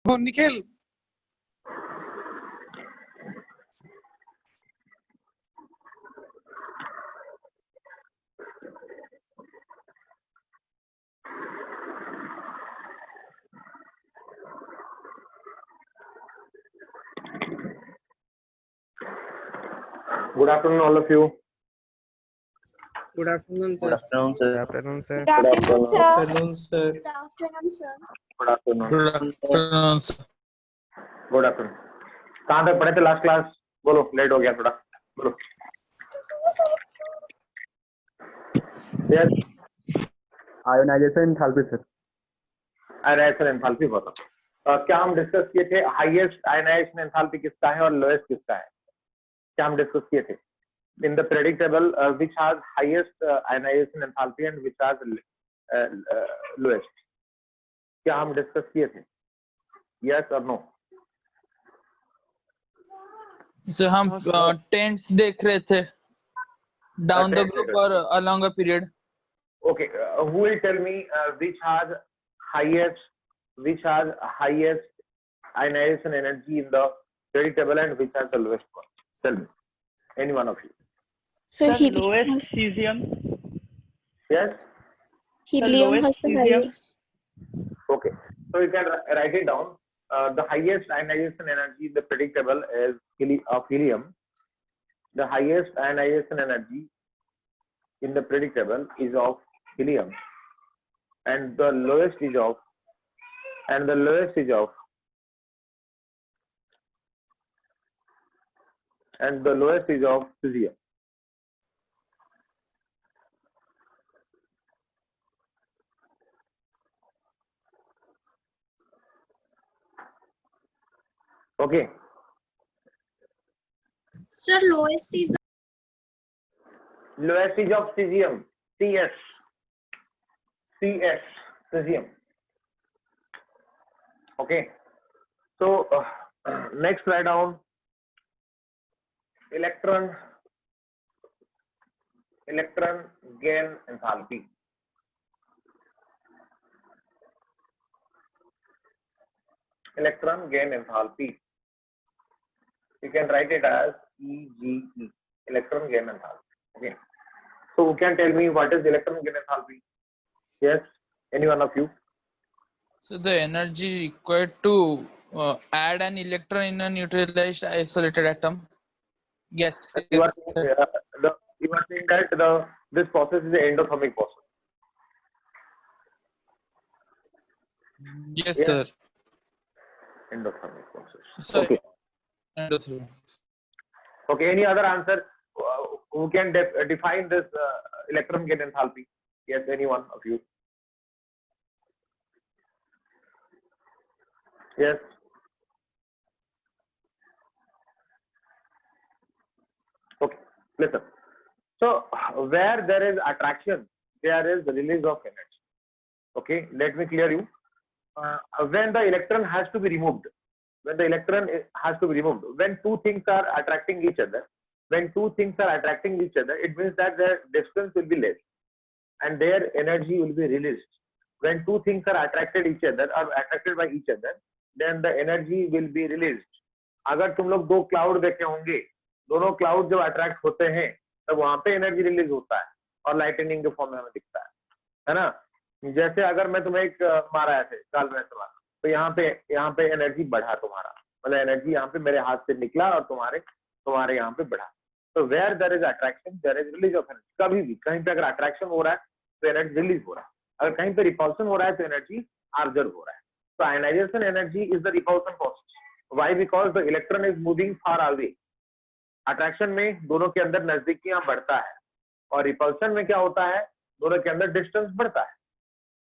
Oh, Nikhil. Good afternoon, all of you. Good afternoon, Good sir. afternoon, sir. Good afternoon, sir. Good afternoon, sir. Afternoon, sir. Good afternoon, sir. Good afternoon. Good afternoon, sir. Good afternoon. कहाँ तक पढ़े थे last class? बोलो, late हो गया थोड़ा. बोलो. Yes. Ionization enthalpy, sir. Ionization enthalpy बताओ. क्या हम डिस्कस किए थे? हाईएस्ट आयनाइजेशन एंथैल्पी किसका है और लोएस्ट किसका है? क्या हम डिस्कस किए थे? In the periodic table, which has highest ionization enthalpy and which has lowest? क्या हम डिस्कस किए थे? Yes or no? सर हम टेंट्स देख रहे थे डाउन द ग्रुप और along a period. Okay, who will tell me which has highest ionization energy in the periodic table and which has the lowest one? Tell me, any one of you. So The lowest cesium. Yes. helium lowest has the cesium. highest. Okay, so you can write it down. The highest ionization energy in the periodic table is of helium. The highest ionization energy in the periodic table is of helium, and the lowest is of cesium. Okay. Sir, lowest is of cesium. Cesium. Okay. So next write down electron gain enthalpy. Electron gain enthalpy. You can write it as EGE, electron gain enthalpy. Okay. So who can tell me what is electron gain enthalpy? Yes, any one of you? So the energy required to add an electron in a neutralized isolated atom. Yes. You are saying that this process is an endothermic process. Yes, Yeah. sir. Endothermic process. So, Okay. Okay. Any other answer? Who can define this electron gain enthalpy? Yes, any one of you? Yes. Okay. Listen. So where there is attraction, there is the release of energy. Okay. Let me clear you. When the electron has to be removed, when two things are attracting each other, it means that their distance will be less and their energy will be released. When two things are attracted by each other, then the energy will be released. अगर तुम लोग दो cloud देखे होंगे, दोनों cloud जब attract होते हैं तब वहां पे एनर्जी रिलीज होता है और लाइटनिंग के फॉर्म में हमें दिखता है ना. जैसे अगर मैं तुम्हें एक मारा ऐसे काल में मारा तो यहाँ पे एनर्जी बढ़ा तुम्हारा, मतलब एनर्जी यहाँ पे मेरे हाथ से निकला और तुम्हारे यहाँ पे बढ़ा. तो where there is attraction there is release of energy. कभी भी कहीं पे अगर अट्रैक्शन हो रहा है तो एनर्जी रिलीज हो रहा है, अगर कहीं पे रिपल्शन हो रहा है तो एनर्जी ऑब्जर्व हो रहा है. तो ionization energy is the repulsion process. Why? Because the electron is moving far away. Attraction में दोनों के अंदर नजदीकियां बढ़ता है और रिपल्शन में क्या होता है, दोनों के अंदर डिस्टेंस बढ़ता है.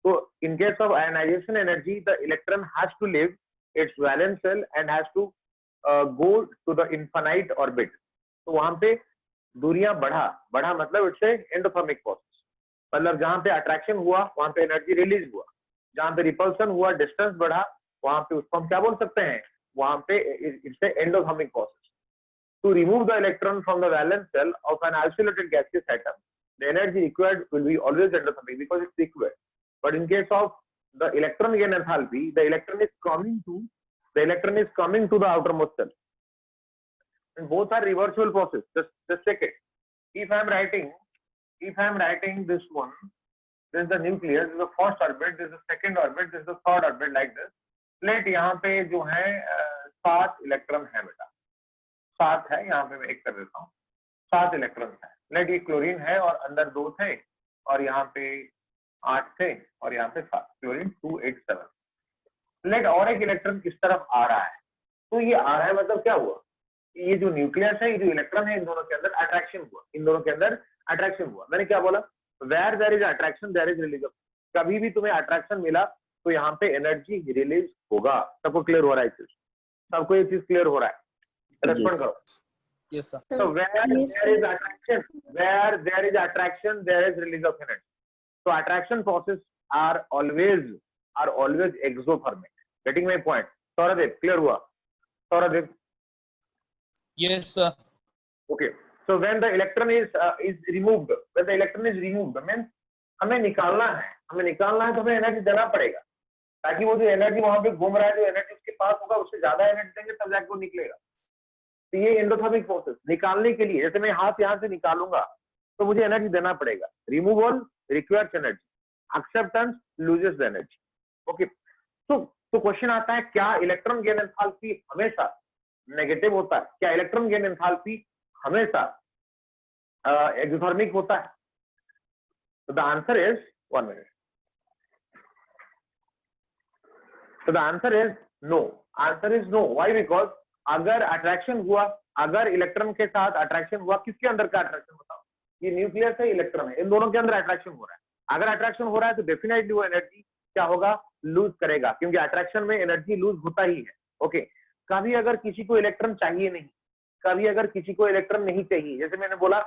So in case of ionization energy, the electron has to leave its valence shell and has to go to the infinite orbit. तो वहां पे दूरियां बढ़ा मतलब इट्स एंडोथर्मिक प्रोसेस. मतलब जहां पे अट्रैक्शन हुआ वहां पे एनर्जी रिलीज हुआ, जहां पे रिपल्सन हुआ डिस्टेंस बढ़ा, वहां पे उसको हम क्या बोल सकते हैं, वहां पे it's endothermic process. To remove the electron from the valence shell of an isolated gaseous atom, the energy required will be always endothermic because it's liquid. But in case of the electron gain enthalpy, the electron is coming to the electron is coming to the outermost cell. And both are reversible process. Just check it. If I am writing this one, this is the nucleus, this is the first orbit, this is the second orbit, this is the third orbit, like this. Plate यहाँ पे जो है 7 electron है बेटा, 7 है, यहाँ पे मैं एक कर देता हूँ, 7 इलेक्ट्रॉन है। प्लेट ये क्लोरीन है और अंदर 2 थे और यहाँ पे 8 थे और यहाँ पे 7, क्लोरीन 287। प्लेट और एक इलेक्ट्रॉन किस तरफ आ रहा है, तो ये आ रहा है मतलब क्या हुआ, ये जो न्यूक्लियस है, ये जो इलेक्ट्रॉन है, इन दोनों के अंदर अट्रैक्शन हुआ, इन दोनों के अंदर अट्रैक्शन हुआ। मैंने क्या बोला, where there is attraction there is release. कभी भी तुम्हें अट्रैक्शन मिला तो यहाँ पे एनर्जी रिलीज होगा। सबको क्लियर हो रहा है, सबको ये चीज क्लियर हो रहा है? रेस्पॉन्ड करो। Yes, sir. So where there is attraction, there is release of energy. So attraction process are always exothermic. Getting my point? Sauradev, clear हुआ? Sauradev? Yes, sir. Okay. So when the electron is removed, means हमें निकालना है तो हमें energy देना पड़ेगा, ताकि वो जो एनर्जी वहां पे घूम रहा है, जो एनर्जी उसके पास होगा, उससे ज्यादा एनर्जी देंगे तब जाके वो निकलेगा। तो ये एंडोथर्मिक प्रोसेस, निकालने के लिए जैसे मैं हाथ यहाँ से निकालूंगा तो मुझे एनर्जी देना पड़ेगा। Removal requires energy, acceptance loses the energy. Okay, तो क्वेश्चन आता है, क्या इलेक्ट्रॉन गेन एंथैल्पी हमेशा नेगेटिव होता है? क्या इलेक्ट्रॉन गेन एंथैल्पी हमेशा एक्सोथर्मिक होता है? तो the answer is 1 minute. So the answer is no. Answer is no. Why? Because अगर अट्रैक्शन हुआ, अगर इलेक्ट्रॉन के साथ अट्रैक्शन हुआ, किसके अंदर का अट्रैक्शन बताओ? ये न्यूक्लियस है, इलेक्ट्रॉन है, इन दोनों के अंदर अट्रैक्शन हो रहा है। अगर अट्रैक्शन हो रहा है तो डेफिनेटली वो एनर्जी क्या होगा, लूज करेगा, क्योंकि अट्रैक्शन में एनर्जी लूज होता ही है। ओके, कभी अगर किसी को इलेक्ट्रॉन चाहिए नहीं, कभी अगर किसी को इलेक्ट्रॉन नहीं चाहिए, जैसे मैंने बोला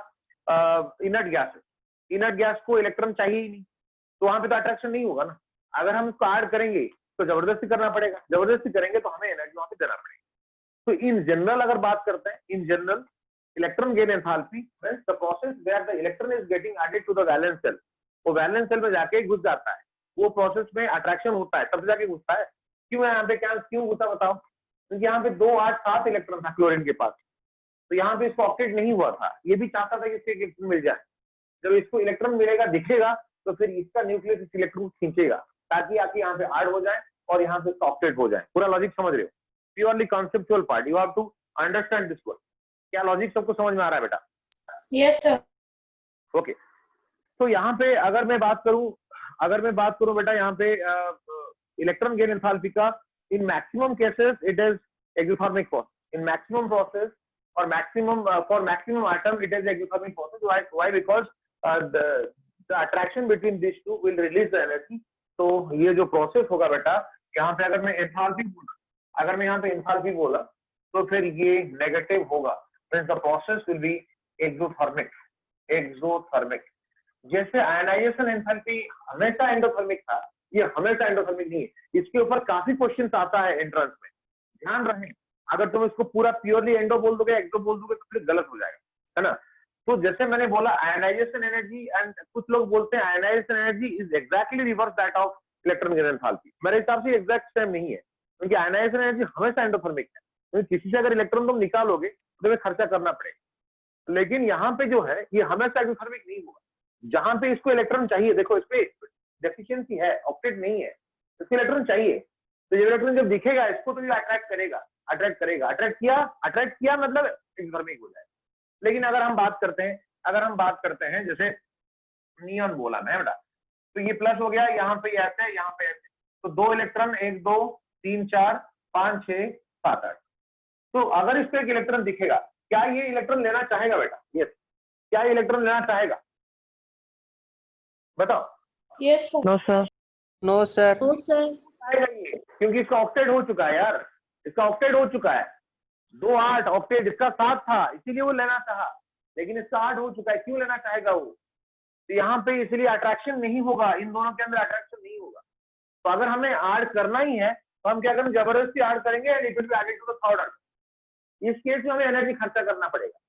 इनर्ट गैस को इलेक्ट्रॉन चाहिए ही नहीं, तो वहां पे तो अट्रैक्शन नहीं होगा ना। अगर हम इसको ऐड करेंगे तो जबरदस्ती करना पड़ेगा, जबरदस्ती करेंगे तो हमें एनर्जी वहां पे देना पड़ेगा। तो इन जनरल अगर बात करते हैं, in general electron gain enthalpy the process where the electron is getting added to the valence shell, वो वैलेंस सेल में जाके घुस जाता है, वो प्रोसेस में अट्रैक्शन होता है, तब जाके घुसता है। क्यों यहाँ पे क्यों घुसा बताओ? क्योंकि यहाँ पे 2 8 7 इलेक्ट्रॉन था क्लोरीन के पास, तो यहाँ पे इसको ऑक्टेट नहीं हुआ था, ये भी चाहता था कि इसको इलेक्ट्रॉन मिल जाए। जब इसको इलेक्ट्रॉन मिलेगा, दिखेगा, तो फिर इसका न्यूक्लियस इस इलेक्ट्रॉन को खींचेगा ताकि आके यहाँ पे ऐड हो जाए और यहाँ पे ऑक्टेट हो जाए। पूरा लॉजिक समझ रहे हो? Purely conceptual part, you have to understand this one. क्या लॉजिक सबको समझ में आ रहा है बेटा? Yes, sir. ओके, तो यहाँ पे अगर मैं बात करूं बेटा, यहाँ पे इलेक्ट्रॉन गेन एंथैल्पी का in maximum cases it is exothermic process, in maximum process और maximum for maximum atom it is exothermic process. Why? Because the attraction between this two will release the energy. तो ये जो process होगा बेटा, यहाँ पे अगर मैं एंथैल्पी बोला, तो फिर ये नेगेटिव होगा, the process will be exothermic. जैसे आयनाइजेशन एंथैल्पी हमेशा एंडोथर्मिक था, ये हमेशा एंडोथर्मिक नहीं है। इसके ऊपर काफी क्वेश्चन आता है एंट्रेंस में, ध्यान रहे। अगर तुम इसको पूरा प्योरली एंडो बोल दोगे, एक्सो बोल दोगे, तो फिर गलत हो जाएगा, है ना। तो जैसे मैंने बोला आयनाइजेशन एनर्जी, एंड कुछ लोग बोलते हैं ionization energy is exactly reverse that of electron gain enthalpy. मेरे हिसाब से एग्जैक्ट सेम नहीं है, क्योंकि आयनाइजेशन एनर्जी हमेशा एंडोथर्मिक है, क्योंकि किसी से अगर इलेक्ट्रॉन तुम निकालोगे तो तुम्हें खर्चा करना पड़ेगा। लेकिन यहाँ पे जो है, ये हमेशा एक्सोथर्मिक नहीं होगा। जहां पे इसको इलेक्ट्रॉन चाहिए, देखो इस पे डेफिशिएंसी है, ऑक्टेट नहीं है, इसको इलेक्ट्रॉन चाहिए, तो ये इलेक्ट्रॉन जब दिखेगा इसको तो ये अट्रैक्ट करेगा। अट्रैक्ट किया मतलब एक्सोथर्मिक हो जाएगा। लेकिन अगर हम बात करते हैं जैसे नियॉन बोला मैं बेटा, तो ये प्लस हो गया, यहाँ पे ऐसे, यहाँ पे ऐसे, तो 2 इलेक्ट्रॉन 1 2 3 4 5 6 7 8। तो अगर इस पे एक इलेक्ट्रॉन दिखेगा, क्या ये इलेक्ट्रॉन लेना चाहेगा बेटा? यस, क्या ये इलेक्ट्रॉन लेना चाहेगा? बताओ। Yes, sir. No, sir. No, sir. No, sir. चाहेगा ये, क्योंकि इसका ऑक्टेट हो चुका है यार, इसका ऑक्टेट हो चुका है। 2 8 ऑक्टेट, इसका 7 था, इसीलिए वो लेना चाहा, लेकिन इसका 8 हो चुका है, क्यों लेना चाहेगा वो? तो यहाँ पे इसलिए अट्रैक्शन नहीं होगा, इन दोनों के अंदर अट्रैक्शन नहीं होगा। तो अगर हमें ऐड करना ही है तो हम क्या करें, जबरदस्ती ऐड करेंगे, and it will be added to the third order. इस केस में हमें एनर्जी खर्चा करना पड़ेगा।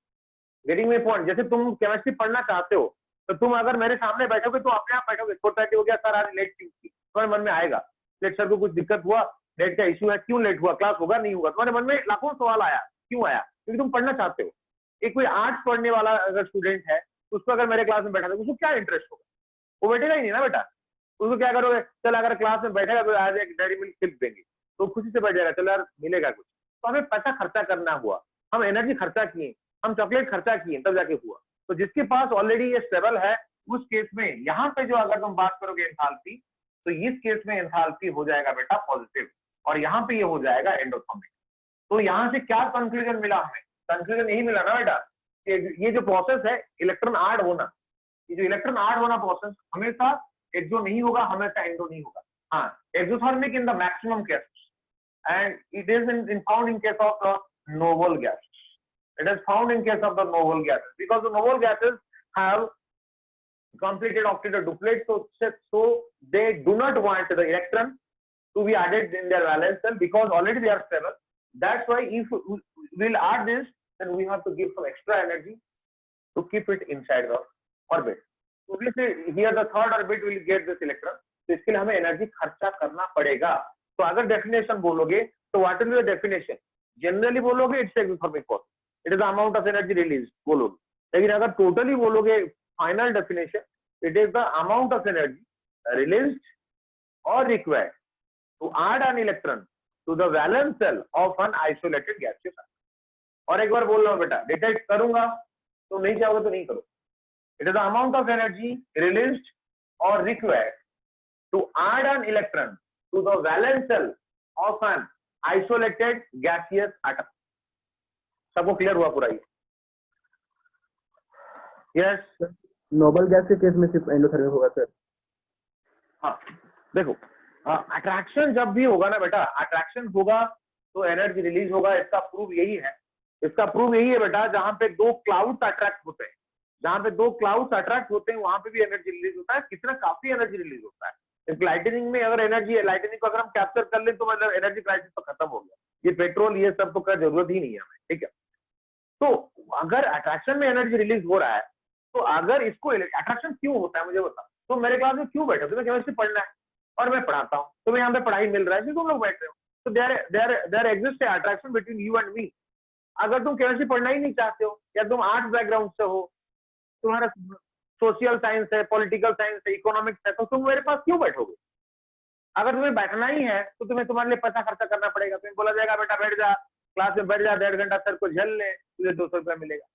Getting my point? जैसे तुम केमिस्ट्री पढ़ना चाहते हो, तो तुम अगर मेरे सामने बैठोगे तो अपने आप बैठोगे, 4:30 हो गया सर आज लेट क्यों की, तुम्हारे मन में आएगा लेट सर को कुछ दिक्कत हुआ, नेट का इश्यू है, क्यों लेट हुआ, क्लास होगा नहीं होगा, तुम्हारे मन में लाखों सवाल आया, क्यों आया? क्योंकि तुम पढ़ना चाहते हो। एक कोई आर्ट्स पढ़ने वाला अगर स्टूडेंट है, उसको अगर मेरे क्लास में बैठा था, उसको क्या इंटरेस्ट होगा? वो बैठेगा ही नहीं ना बेटा। उसको क्या करोगे, चल अगर क्लास में बैठेगा तो आज एक डेयरी मिल्क सिर्फ देंगे तो खुशी से बैठ जाएगा, चल यार मिलेगा कुछ। तो हमें पैसा खर्चा करना हुआ, हम एनर्जी खर्चा किए, हम चॉकलेट खर्चा किए, तब जाके हुआ। तो जिसके पास ऑलरेडी ये स्टेबल है, उस केस में यहाँ पे जो अगर तुम बात करोगे एंथैल्पी, तो इस केस में एंथैल्पी हो जाएगा बेटा पॉजिटिव, और यहाँ पे ये हो जाएगा एंडोथर्मिक। तो यहाँ से क्या कंक्लूजन मिला हमें? कंक्लूजन यही मिला ना बेटा कि ये जो प्रोसेस है इलेक्ट्रॉन ऐड होना, ये जो इलेक्ट्रॉन ऐड होना प्रोसेस हमेशा एक्सो नहीं होगा, हमेशा एंडो नहीं होगा। हाँ, exothermic in the maximum cases and it is in found in case of the noble gases. It is found in case of the noble gases because the noble gases have completed octet or duplet, so they do not want the electron to be added in their valence shell because already they are stable. That's why if we'll add this, then we have to give some extra energy to keep it inside the orbit. So obviously here the third orbit will get this electron, तो इसके लिए हमें energy खर्चा करना पड़ेगा। तो अगर definition बोलोगे तो what is the definition? Generally बोलोगे it's exothermic process, it is the amount of energy release बोलोगे। लेकिन अगर टोटली बोलोगे final definition, it is the amount of energy released और required to add an electron to the valence shell of an isolated gaseous atom. और एक बार बोल रहा हूं बेटा, डिटेक्ट करूंगा तो नहीं चाहोगे तो नहीं करो। It is the amount of energy released और required to add an electron to the valence shell of an isolated gaseous atom. सबको क्लियर हुआ पूरा? यस। नोबल गैस के केस में सिर्फ एंडोथर्मिक होगा सर। हाँ देखो, अट्रैक्शन जब भी होगा ना बेटा, अट्रैक्शन होगा तो एनर्जी रिलीज होगा। इसका प्रूफ यही है, इसका प्रूफ यही है बेटा, जहां पे दो क्लाउड्स अट्रैक्ट होते हैं, जहां पे दो क्लाउड्स अट्रैक्ट होते हैं वहां पे भी एनर्जी रिलीज होता है। कितना काफी एनर्जी रिलीज होता है। इस लाइटनिंग में अगर एनर्जी है, लाइटनिंग को अगर हम कैप्चर कर लें तो मतलब एनर्जी क्राइसिस तो खत्म हो गया। ये पेट्रोल ये सब तो का जरूरत ही नहीं है हमें, ठीक है। तो अगर अट्रैक्शन में एनर्जी रिलीज हो रहा है, तो अगर इसको अट्रैक्शन क्यों होता है मुझे बता। तो मेरे क्लास में क्यों बैठे, तुम्हें केमिस्ट्री पढ़ना है और मैं पढ़ाता हूँ, तुम्हें यहाँ पे पढ़ाई मिल रहा है, तुम लोग बैठ रहे हो, तो there exist attraction between you and me. अगर तुम केमिस्ट्री पढ़ना ही नहीं चाहते हो, या तुम आर्ट्स बैकग्राउंड से हो, तुम्हारा सोशल साइंस है, पॉलिटिकल साइंस है, इकोनॉमिक्स है, तो तुम मेरे पास क्यों बैठोगे? अगर तुम्हें बैठना ही है तो तुम्हें तुम्हारे लिए पैसा खर्चा करना पड़ेगा। तुम्हें बोला जाएगा बेटा बैठ जा, क्लास में बैठ जा, 1.5 घंटा सर को झेल ले, तुझे 200 रुपया मिलेगा।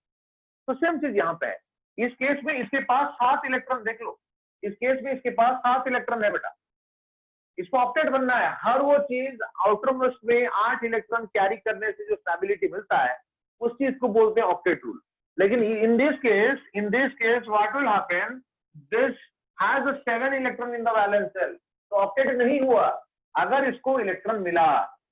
तो सेम चीज यहाँ पे है। इस केस में इसके पास 7 इलेक्ट्रॉन, देख लो, इस केस में इसके पास 7 इलेक्ट्रॉन है बेटा। इसको ऑक्टेट बनना है। हर वो चीज आउटर मोस्ट में 8 इलेक्ट्रॉन कैरी करने से जो स्टेबिलिटी मिलता है, उस चीज को बोलते हैं ऑक्टेट रूल। लेकिन in this case what will happen, this has 7 electron in the valence cell, तो ऑक्टेट नहीं हुआ। अगर इसको इलेक्ट्रॉन मिला,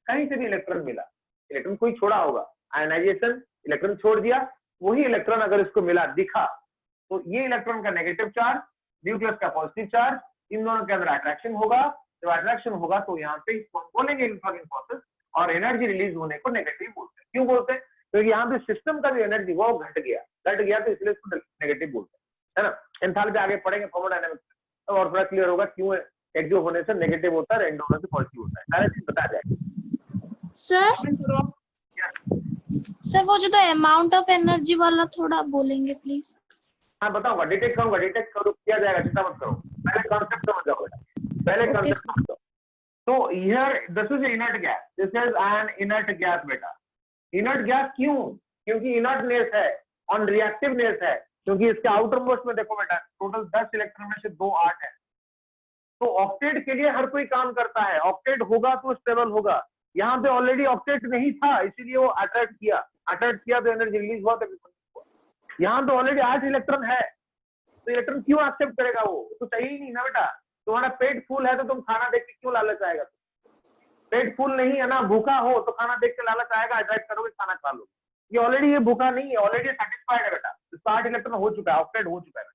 कहीं से भी इलेक्ट्रॉन मिला, इलेक्ट्रॉन कोई छोड़ा होगा, आयनाइजेशन, इलेक्ट्रॉन छोड़ दिया, वही इलेक्ट्रॉन अगर इसको मिला, दिखा, तो ये इलेक्ट्रॉन का नेगेटिव चार्ज, न्यूक्लियस का पॉजिटिव चार्ज, इन दोनों के अंदर अट्रैक्शन होगा। जब अट्रैक्शन होगा तो यहाँ पे इसको हम बोलेंगे इलेक्ट्रॉनिक प्रोसेस, और एनर्जी रिलीज होने को नेगेटिव बोलते हैं। क्यों बोलते हैं? क्योंकि यहाँ पे सिस्टम का जो एनर्जी वो घट गया तो इसलिए इसको नेगेटिव बोलते हैं, है ना। एंथैल्पी आगे पढ़ेंगे थर्मोडायनामिक्स तो और थोड़ा क्लियर होगा क्यों एक्सो होने से नेगेटिव होता है, एंडो होने से पॉजिटिव होता है, सारा चीज बता जाएगा। सर वो जो अमाउंट ऑफ एनर्जी वाला थोड़ा बोलेंगे प्लीज। हाँ बताऊंगा, डिटेक्ट करूँ किया जाएगा, चिंता मत करो, पहले कॉन्सेप्ट समझ जाओ बेटा, पहले कॉन्सेप्ट समझ जाओ। तो here this is inert gas, this is an inert gas बेटा। इनर्ट गैस क्यों? क्योंकि इनर्टनेस है, ऑन रिएक्टिवनेस है, क्योंकि इसके आउटर मोस्ट में देखो बेटा टोटल 10 इलेक्ट्रॉन में से 2 8 है। तो ऑक्टेट के लिए हर कोई काम करता है, ऑक्टेट होगा तो स्टेबल होगा। यहाँ पे ऑलरेडी ऑक्टेट नहीं था, इसीलिए वो अट्रैक्ट किया तो एनर्जी रिलीज हुआ, तो यहाँ पे ऑलरेडी 8 इलेक्ट्रॉन है, तो इलेक्ट्रॉन क्यों एक्सेप्ट करेगा? वो तो सही ही नहीं ना बेटा। तुम्हारा पेट फुल है तो तुम खाना देख के क्यों लालच आएगा? पेट फुल नहीं है ना, भूखा हो तो खाना देख के लालच आएगा, अट्रैक्ट करोगे, खाना खा लो। ये ऑलरेडी ये भूखा नहीं है, ऑलरेडी सेटिस्फाइड है बेटा, इसका 8 इलेक्ट्रॉन हो चुका है, ऑक्टेट हो चुका है।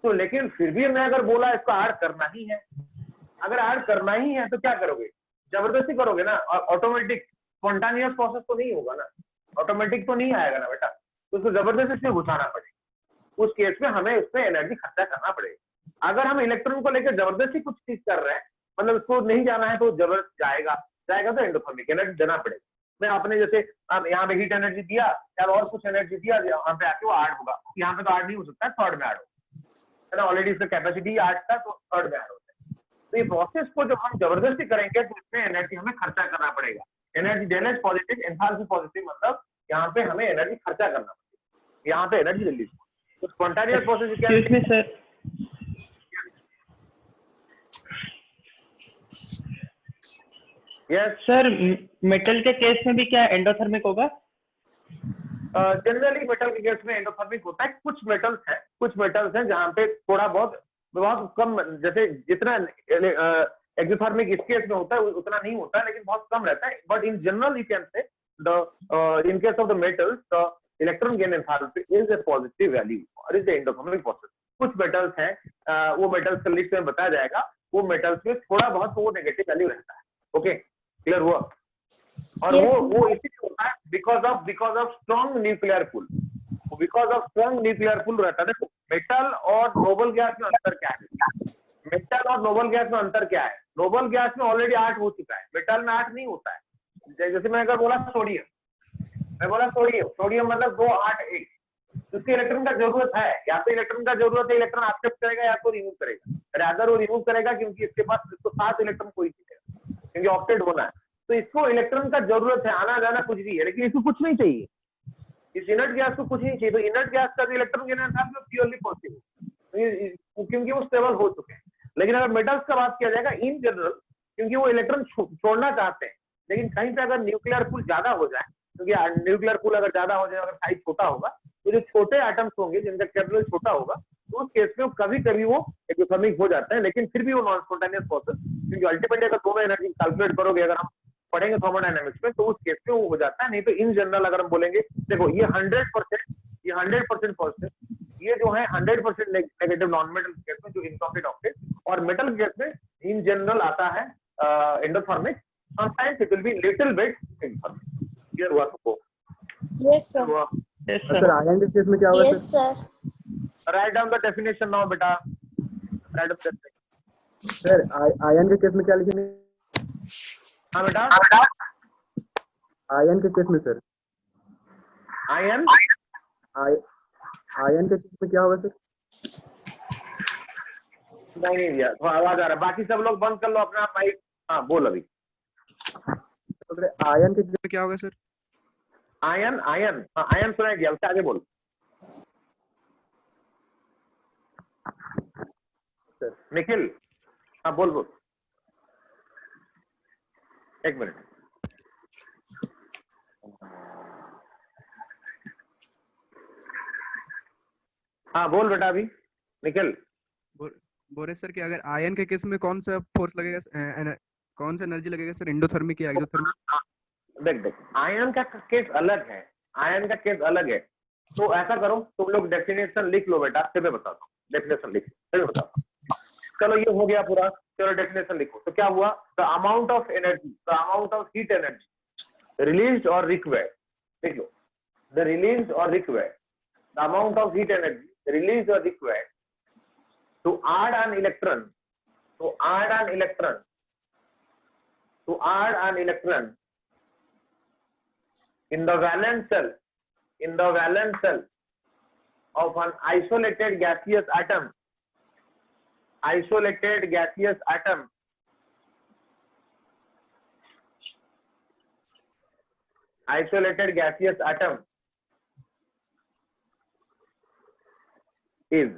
तो लेकिन फिर भी मैं अगर बोला इसको ऐड करना ही है, अगर ऐड करना ही है तो क्या करोगे? जबरदस्ती करोगे ना, और ऑटोमेटिक स्पॉन्टानियस प्रोसेस तो नहीं होगा ना, ऑटोमेटिक तो नहीं आएगा ना बेटा, तो उसको जबरदस्ती से घुसाना पड़ेगा। उस केस में हमें उसमें एनर्जी खर्चा करना पड़ेगा। अगर हम इलेक्ट्रॉन को लेकर जबरदस्ती कुछ चीज कर रहे हैं मतलब उसको नहीं जाना है तो जबरदस्त जाएगा तो एंडोथर्मिक एनर्जी देना पड़ेगा। मैं आपने जैसे यहाँ पे हीट एनर्जी दिया या और कुछ एनर्जी दिया, यहाँ पे आके वो 8 होगा, यहाँ पे तो 8 नहीं हो सकता, थर्ड में 8 होगा, है ना, ऑलरेडी इसका कैपेसिटी 8 था तो थर्ड में 8 होता है। तो ये प्रोसेस को जब हम जबरदस्ती करेंगे तो इसमें एनर्जी हमें खर्चा करना पड़ेगा। एनर्जी डेलेज पॉजिटिव, एंथैल्पी पॉजिटिव, मतलब यहाँ पे हमें एनर्जी खर्चा करना पड़ेगा, यहाँ पे एनर्जी रिलीज। तो स्पॉन्टेनियस प्रोसेस क्या है सर? यस सर मेटल के केस में भी क्या एंडोथर्मिक होगा? जनरली मेटल के केस में एंडोथर्मिक होता है। कुछ मेटल्स हैं जहाँ पे थोड़ा बहुत कम, जैसे जितना एक्सोथर्मिक इस केस में होता है उतना नहीं होता है, लेकिन बहुत कम रहता है। But in general you can say in case of the metals the electron gain enthalpy is a positive value और इज द एंडोथर्मिक प्रोसेस। कुछ मेटल्स हैं, वो मेटल्स का लिस्ट में बताया जाएगा, वो मेटल्स में थोड़ा बहुत वो नेगेटिव वैल्यू रहता है। ओके, क्लियर हुआ? और Yes, वो इसीलिए होता है because of strong nuclear pull, because of strong nuclear pull रहता है। देखो मेटल और नोबल गैस में अंतर क्या है? मेटल और नोबल गैस में अंतर क्या है? नोबल गैस में ऑलरेडी 8 हो चुका है, मेटल में 8 नहीं होता है। जैसे मैं अगर बोला सोडियम मतलब 2 8 1, उसके इलेक्ट्रॉन का जरूरत है, या तो इलेक्ट्रॉन का जरूरत है, इलेक्ट्रॉन एक्सेप्ट करेगा या तो रिमूव करेगा। रादर वो रिमूव करेगा क्योंकि इसके पास इसको 7 इलेक्ट्रॉन कोई चाहिए, क्योंकि ऑक्टेट होना है, तो इसको इलेक्ट्रॉन का जरूरत है, आना जाना कुछ भी है, लेकिन इसको कुछ नहीं चाहिए, इस इनर्ट गैस को कुछ नहीं चाहिए। तो इनर्ट गैस का भी electron gain energy purely positive, क्योंकि वो स्टेबल हो चुके हैं। लेकिन अगर मेटल्स का बात किया जाएगा इन जनरल, क्योंकि वो इलेक्ट्रॉन छोड़ना चाहते हैं, लेकिन कहीं पे अगर न्यूक्लियर पुल ज्यादा हो जाए, क्योंकि न्यूक्लियर पुल अगर ज्यादा हो जाए, अगर साइज छोटा होगा, तो जो छोटे एटम्स होंगे जिनका कैपिटल छोटा होगा, तो उस केस में कभी कभी वो एक्सोथर्मिक हो जाता है, लेकिन फिर भी वो नॉन स्पॉन्टेनियस प्रोसेस, क्योंकि अल्टीमेटली अगर दोनों एनर्जी कैलकुलेट करोगे, अगर हम पढ़ेंगे थर्मोडायनामिक्स में, तो उस केस में वो हो जाता है। नहीं तो इन जनरल अगर हम बोलेंगे, देखो ये 100% पॉजिटिव, ये जो है 100% नेगेटिव नॉन मेटल केस में जो इनकम्प्लीट ऑक्टेट, और मेटल केस में इन जनरल आता है endothermic, sometimes it will be little bit endothermic. Clear हुआ सबको? yes sir, सर आयन के केस में क्या होगा yes sir? sir, write down the definition now बेटा, write down the sir ion के केस में क्या लिखेंगे? हाँ बेटा, आयन के केस में सर, आयन आयन के केस में क्या होगा सर? नहीं दिया, थोड़ा आवाज आ रहा है, बाकी सब लोग बंद कर लो अपना माइक। हाँ बोल अभी। तो आयन के केस में क्या होगा सर? आयन हाँ आयन सुनाई दिया, उससे आगे बोल। निखिल हाँ बोल। एक मिनट, हाँ बोल बेटा अभी निखिल। बोल रहे सर कि अगर आयन के केस में कौन सा फोर्स लगेगा, कौन सा एनर्जी लगेगा सर, एंडोथर्मिक या एक्सोथर्मिक? देख आयन का केस अलग है, तो ऐसा करो तुम लोग डेफिनेशन लिख लो बेटा, फिर मैं बताता हूँ। डेफिनेशन लिख फिर बताता हूँ। चलो ये हो गया पूरा, चलो डेफिनेशन लिखो। तो क्या हुआ? The amount of energy, the amount of heat energy released और रिक्वायर्ड, देख लो, द रिलीज्ड और required, the amount of heat energy released और required to add an electron in the valence cell of an isolated gaseous atom is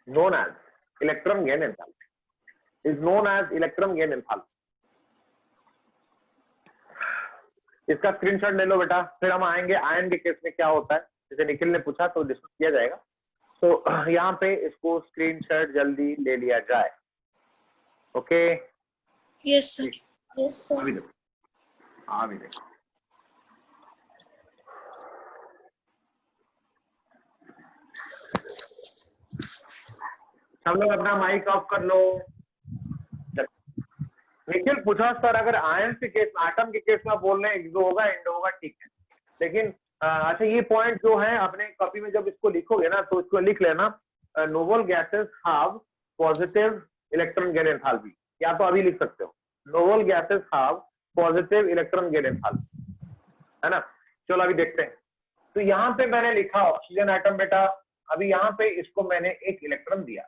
known as electron gain enthalpy, इसका screenshot ले लो बेटा। फिर हम आएंगे आयन के केस में क्या होता है, जैसे निखिल ने पूछा तो डिस्कस किया जाएगा। तो यहाँ पे इसको स्क्रीनशॉट जल्दी ले लिया जाए। ओके yes sir, अभी देखो सब लोग अपना माइक ऑफ कर लो। निखिल पूछा सर अगर आयन के केस, एटम के केस में बोल रहे हैं एक्सो होगा एंडो होगा, ठीक है, लेकिन अच्छा ये पॉइंट जो है अपने कॉपी में जब इसको लिखोगे ना तो इसको लिख लेना, noble gases have positive electron gain enthalpy, या तो अभी लिख सकते हो noble gases have positive electron gain enthalpy, है ना। चलो अभी देखते हैं। तो यहाँ पे मैंने लिखा ऑक्सीजन एटम बेटा, अभी यहाँ पे इसको मैंने एक इलेक्ट्रॉन दिया,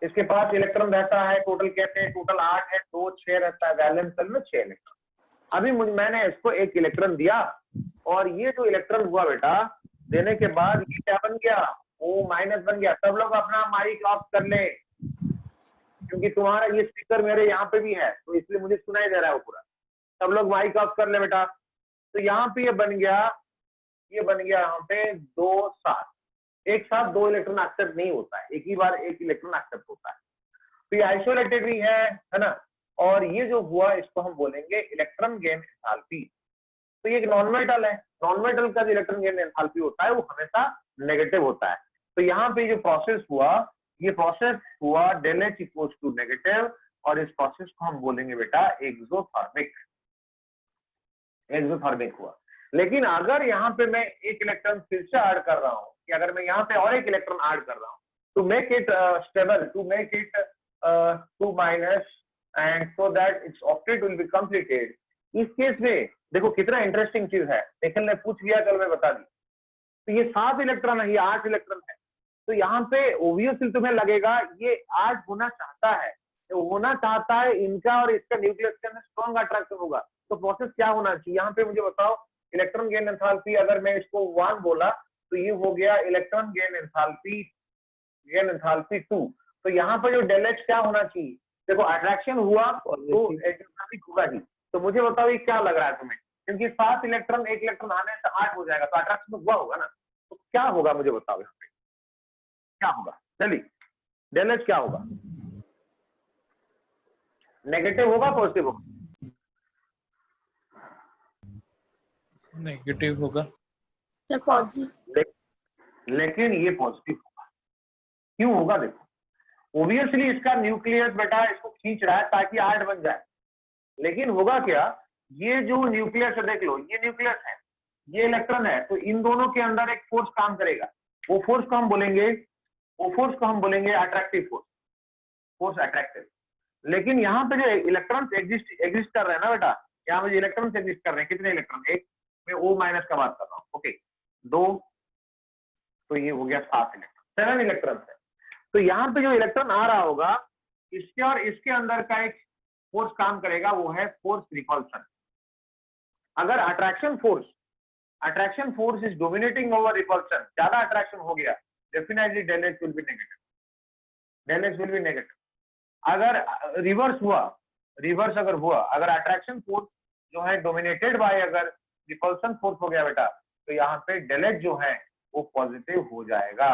इसके पास इलेक्ट्रॉन रहता है टोटल कहते हैं टोटल 8 है, 2 6 रहता है, वैलेंस शेल में 6 इलेक्ट्रॉन। अभी मैंने इसको एक इलेक्ट्रॉन दिया और ये जो इलेक्ट्रॉन हुआ बेटा देने के बाद ये क्या बन गया, O माइनस बन गया। सब लोग अपना माइक ऑफ कर ले क्योंकि तुम्हारा ये स्पीकर मेरे यहाँ पे भी है तो इसलिए मुझे सुनाई दे रहा है वो पूरा। सब लोग माइक ऑफ कर ले बेटा। तो यहाँ पे ये बन गया यहाँ पे 2 7, एक साथ 2 इलेक्ट्रॉन एक्सेप्ट नहीं होता है, एक ही बार एक इलेक्ट्रॉन एक्सेप्ट होता है। तो ये आइसोलेटेड भी है ना। और ये जो हुआ इसको हम बोलेंगे इलेक्ट्रॉन गेन एंथैल्पी। तो ये एक नॉन मेटल है, नॉन मेटल का जो इलेक्ट्रॉन गेन एंथैल्पी होता है वो हमेशा नेगेटिव होता है। तो यहाँ पे जो प्रोसेस हुआ ये प्रोसेस हुआ del H equals to negative, और इस प्रोसेस को हम बोलेंगे बेटा एक्सोथर्मिक हुआ। लेकिन अगर यहाँ पे मैं एक इलेक्ट्रॉन फिर से ऐड कर रहा हूँ, कि अगर मैं यहाँ पे और एक इलेक्ट्रॉन ऐड कर रहा हूँ to make it stable, to make it 2 minus and so that its octet will be completed. इस केस में देखो कितना इंटरेस्टिंग चीज है, निखिल ने पूछ लिया कल मैं बता दी। तो ये 7 इलेक्ट्रॉन है, ये 8 इलेक्ट्रॉन है। तो यहाँ पे ओब्वियसली तुम्हें लगेगा ये 8 होना चाहता है, इनका और इसका न्यूक्लियस के अंदर स्ट्रॉन्ग अट्रैक्शन होगा। तो प्रोसेस क्या होना चाहिए यहाँ पे मुझे बताओ। इलेक्ट्रॉन गेन एंथैल्पी अगर मैं इसको 1 बोला तो ये हो गया इलेक्ट्रॉन गेन एंथैल्पी 2। तो यहाँ पर जो डेल एच क्या होना चाहिए, देखो अट्रैक्शन हुआ तो एक्सोथर्मिक होगा ही। तो मुझे बताओ ये क्या लग रहा है तुम्हें, क्योंकि 7 इलेक्ट्रॉन एक इलेक्ट्रॉन आने से 8 हो जाएगा, तो अट्रैक्शन तो हुआ होगा ना। तो क्या होगा मुझे बताओ यहाँ पे क्या होगा, चलिए डेल एच क्या होगा, नेगेटिव होगा पॉजिटिव होगा? नेगेटिव होगा। लेकिन ये पॉजिटिव होगा, क्यों होगा? देखो ओब्वियसली इसका न्यूक्लियस बेटा इसको खींच रहा है ताकि 8 बन जाए, लेकिन होगा क्या, ये जो न्यूक्लियस है देख लो, ये न्यूक्लियस है, ये इलेक्ट्रॉन है, तो इन दोनों के अंदर एक फोर्स काम करेगा। वो फोर्स को हम बोलेंगे अट्रैक्टिव फोर्स अट्रैक्टिव। लेकिन यहाँ पे जो इलेक्ट्रॉन्स एग्जिस्ट कर रहे हैं ना बेटा, यहाँ पे जो इलेक्ट्रॉन्स एग्जिस्ट कर रहे हैं, कितने इलेक्ट्रॉन, एक मैं O माइनस का बात कर रहा हूँ, ओके 2, तो ये हो गया 7 इलेक्ट्रॉन, 7 इलेक्ट्रॉन है। तो यहाँ पे जो इलेक्ट्रॉन आ रहा होगा इसके और इसके अंदर का एक फोर्स काम करेगा, वो है फोर्स रिपल्सन। अगर attraction force is dominating over repulsion, ज्यादा अट्रैक्शन हो गया, definitely del H will be negative. अगर रिवर्स अगर हुआ, अगर अट्रैक्शन फोर्स जो है डोमिनेटेड बाय अगर रिपल्सन फोर्स हो गया बेटा, तो यहाँ पे डेल एच जो है वो पॉजिटिव हो जाएगा।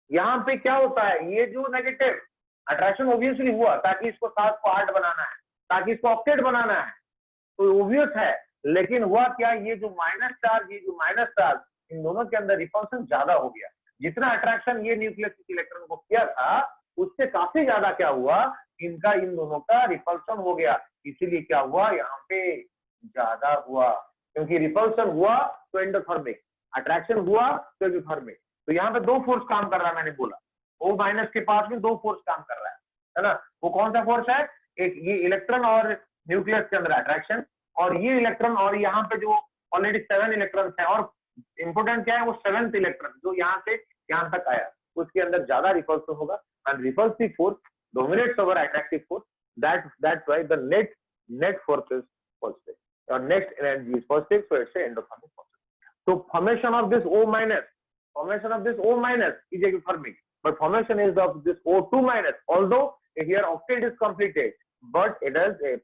यहाँ पे क्या होता है, ये जो नेगेटिव अट्रैक्शन ऑब्वियसली हुआ ताकि इसको 7 को 8 बनाना है, ताकि इसको ऑक्टेट बनाना है, तो ऑब्वियस है। लेकिन हुआ क्या, ये जो माइनस चार्ज इन दोनों के अंदर रिपल्सन ज्यादा हो गया। जितना अट्रैक्शन ये न्यूक्लियस इलेक्ट्रॉन को किया था उससे काफी ज्यादा क्या हुआ, इन दोनों का रिपल्सन हो गया। इसीलिए क्या हुआ, यहाँ पे ज्यादा हुआ, क्योंकि रिपल्सन हुआ तो एंडोथर्मिक, अट्रैक्शन हुआ तो एक्सोथर्मिक। तो यहाँ पे 2 फोर्स काम कर रहा है, मैंने बोला O माइनस के पास में 2 फोर्स काम कर रहा है ना। वो कौन सा फोर्स है, एक ये इलेक्ट्रॉन और न्यूक्लियस के अंदर अट्रैक्शन, और ये इलेक्ट्रॉन और यहाँ पे जो ऑलरेडी 7 इलेक्ट्रॉन है, और इंपोर्टेंट क्या है, वो 7th इलेक्ट्रॉन जो यहाँ से यहाँ तक आया उसके अंदर ज्यादा रिपल्सिव होगा, and repulsive force dominates over attractive force. That's why the net force is positive, or net energy is positive, so it's an endothermic process. So formation of this O minus is exothermic, but formation is of this O2 minus, although here octet is completed, but it is a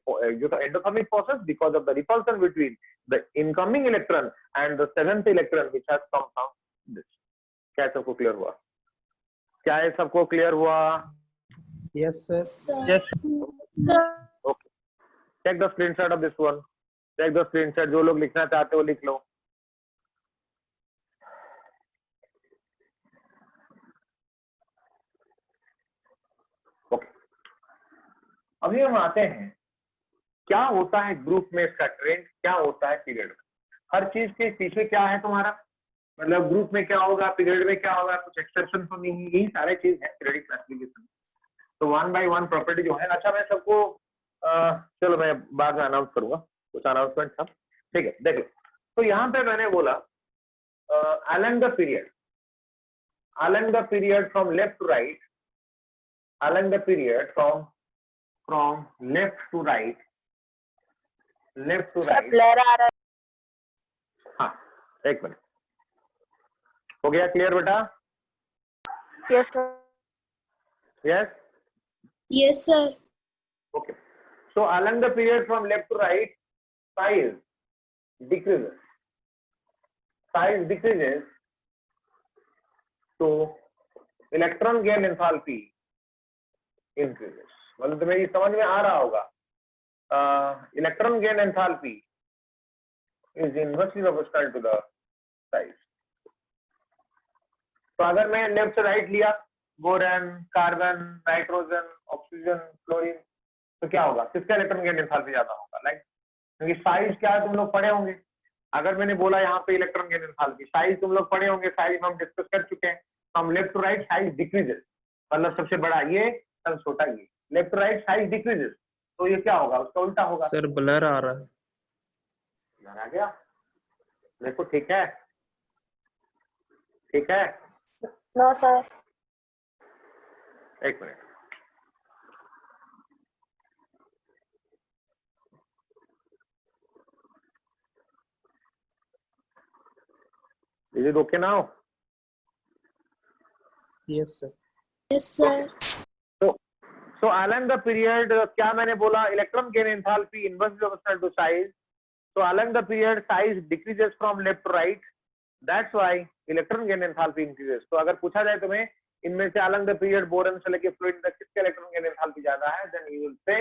endothermic process because of the repulsion between the incoming electron and the 7th electron which has come from this. क्या सबको clear हुआ? क्या ये सबको clear हुआ? Yes, sir. Yes. Okay. Take the screenshot of this one. Take the screenshot. जो लोग लिखना चाहते हो लिख लो. Okay. अभी हम आते हैं क्या होता है ग्रुप में इसका ट्रेंड, क्या होता है पीरियड में। हर चीज के पीछे क्या है तुम्हारा, मतलब ग्रुप में क्या होगा, पीरियड में क्या होगा, कुछ एक्सेप्शन तो नहीं, यही सारे चीज है पीरियडिक क्लासिफिकेशन। तो 1/1 प्रॉपर्टी जो है, अच्छा मैं सबको चलो मैं बाद में अनाउंस करूंगा, कुछ अनाउंसमेंट था, ठीक है। देख लो, तो यहाँ पे मैंने बोला along the period from left to right, along the period from left to right, blur आ रहा है। हाँ एक मिनट, हो गया क्लियर बेटा? Yes sir. Yes, Yes, sir. okay. So along the period from left to right, size decreases. Size decreases, so electron gain enthalpy increases. मतलब तुम्हें ये समझ में आ रहा होगा, electron gain enthalpy is inversely proportional to the size. तो अगर मैं लेफ्ट से राइट लिया, boron, carbon, nitrogen, oxygen, chlorine, तो क्या होगा? किसका इलेक्ट्रॉन गेन एंथैल्पी ज्यादा होगा? लाइक क्योंकि साइज क्या है तुम लोग पढ़े होंगे। अगर मैंने बोला यहाँ पे इलेक्ट्रॉन गेन एंथैल्पी, साइज तुम लोग पढ़े होंगे, साइज हम डिस्कस कर चुके हैं। हम left to right size decreases, मतलब सबसे बड़ा ये, सबसे छोटा ये, left to right size decreases, तो ये क्या होगा? उसका उल्टा होगा। सर ब्लर आ रहा है। ब्लर आ गया? देखो ठीक है, ठीक है। No sir. एक minute, is it okay now? Yes sir. Yes, sir. So along the period, क्या मैंने बोला? Electron gain enthalpy inversely proportional to size. So along the period size decreases from left to right, that's why electron gain enthalpy increases. तो अगर पूछा जाए तुम्हें इनमें से along the period बोरन से लेके फ्लोरीन तक किसका इलेक्ट्रॉन गेन एंथैल्पी ज्यादा है, then you will say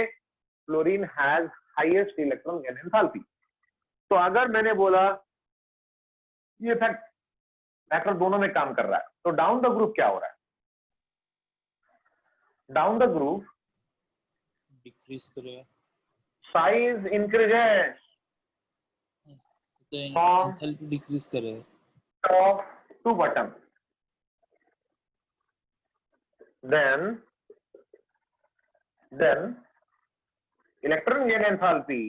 fluorine has highest electron gain enthalpy. तो अगर मैंने बोला ये फैक्टर दोनों में काम कर रहा है, तो डाउन द ग्रुप क्या हो रहा है? डाउन द ग्रुप डिक्रीज करेगा, साइज इंक्रीजेस, तो From- एंथैल्पी डिक्रीज करेगा। top to bottom. Then electron gain enthalpy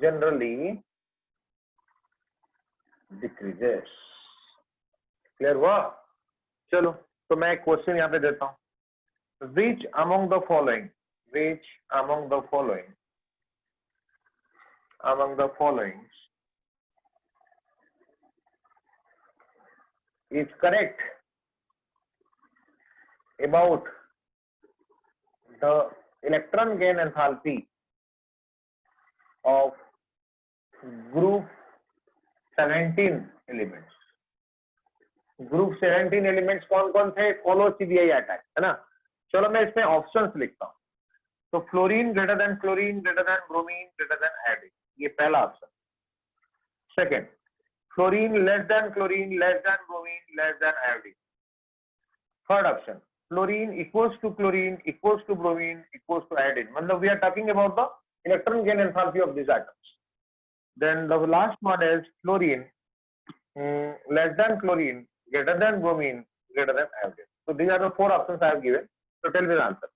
generally decreases. Clear हुआ? चलो तो मैं एक क्वेश्चन यहाँ पे देता हूँ, which among the following is correct about the electron gain enthalpy of group 17 elements? Group 17 elements कौन कौन थे? फॉलो सीबीआई अटैक, है ना? चलो मैं इसमें ऑप्शंस लिखता हूँ। तो fluorine greater than chlorine, greater than bromine, greater than iodine, ये पहला option. Second, fluorine less than chlorine, less than bromine, less than iodine. Third option, fluorine equals to chlorine, equals to bromine, equals to iodine. मतलब we are talking about the electron gain enthalpy of this atoms. Then the last one is fluorine less than chlorine, greater than bromine, greater than iodine. So these are the four options I have given. So tell me the answer.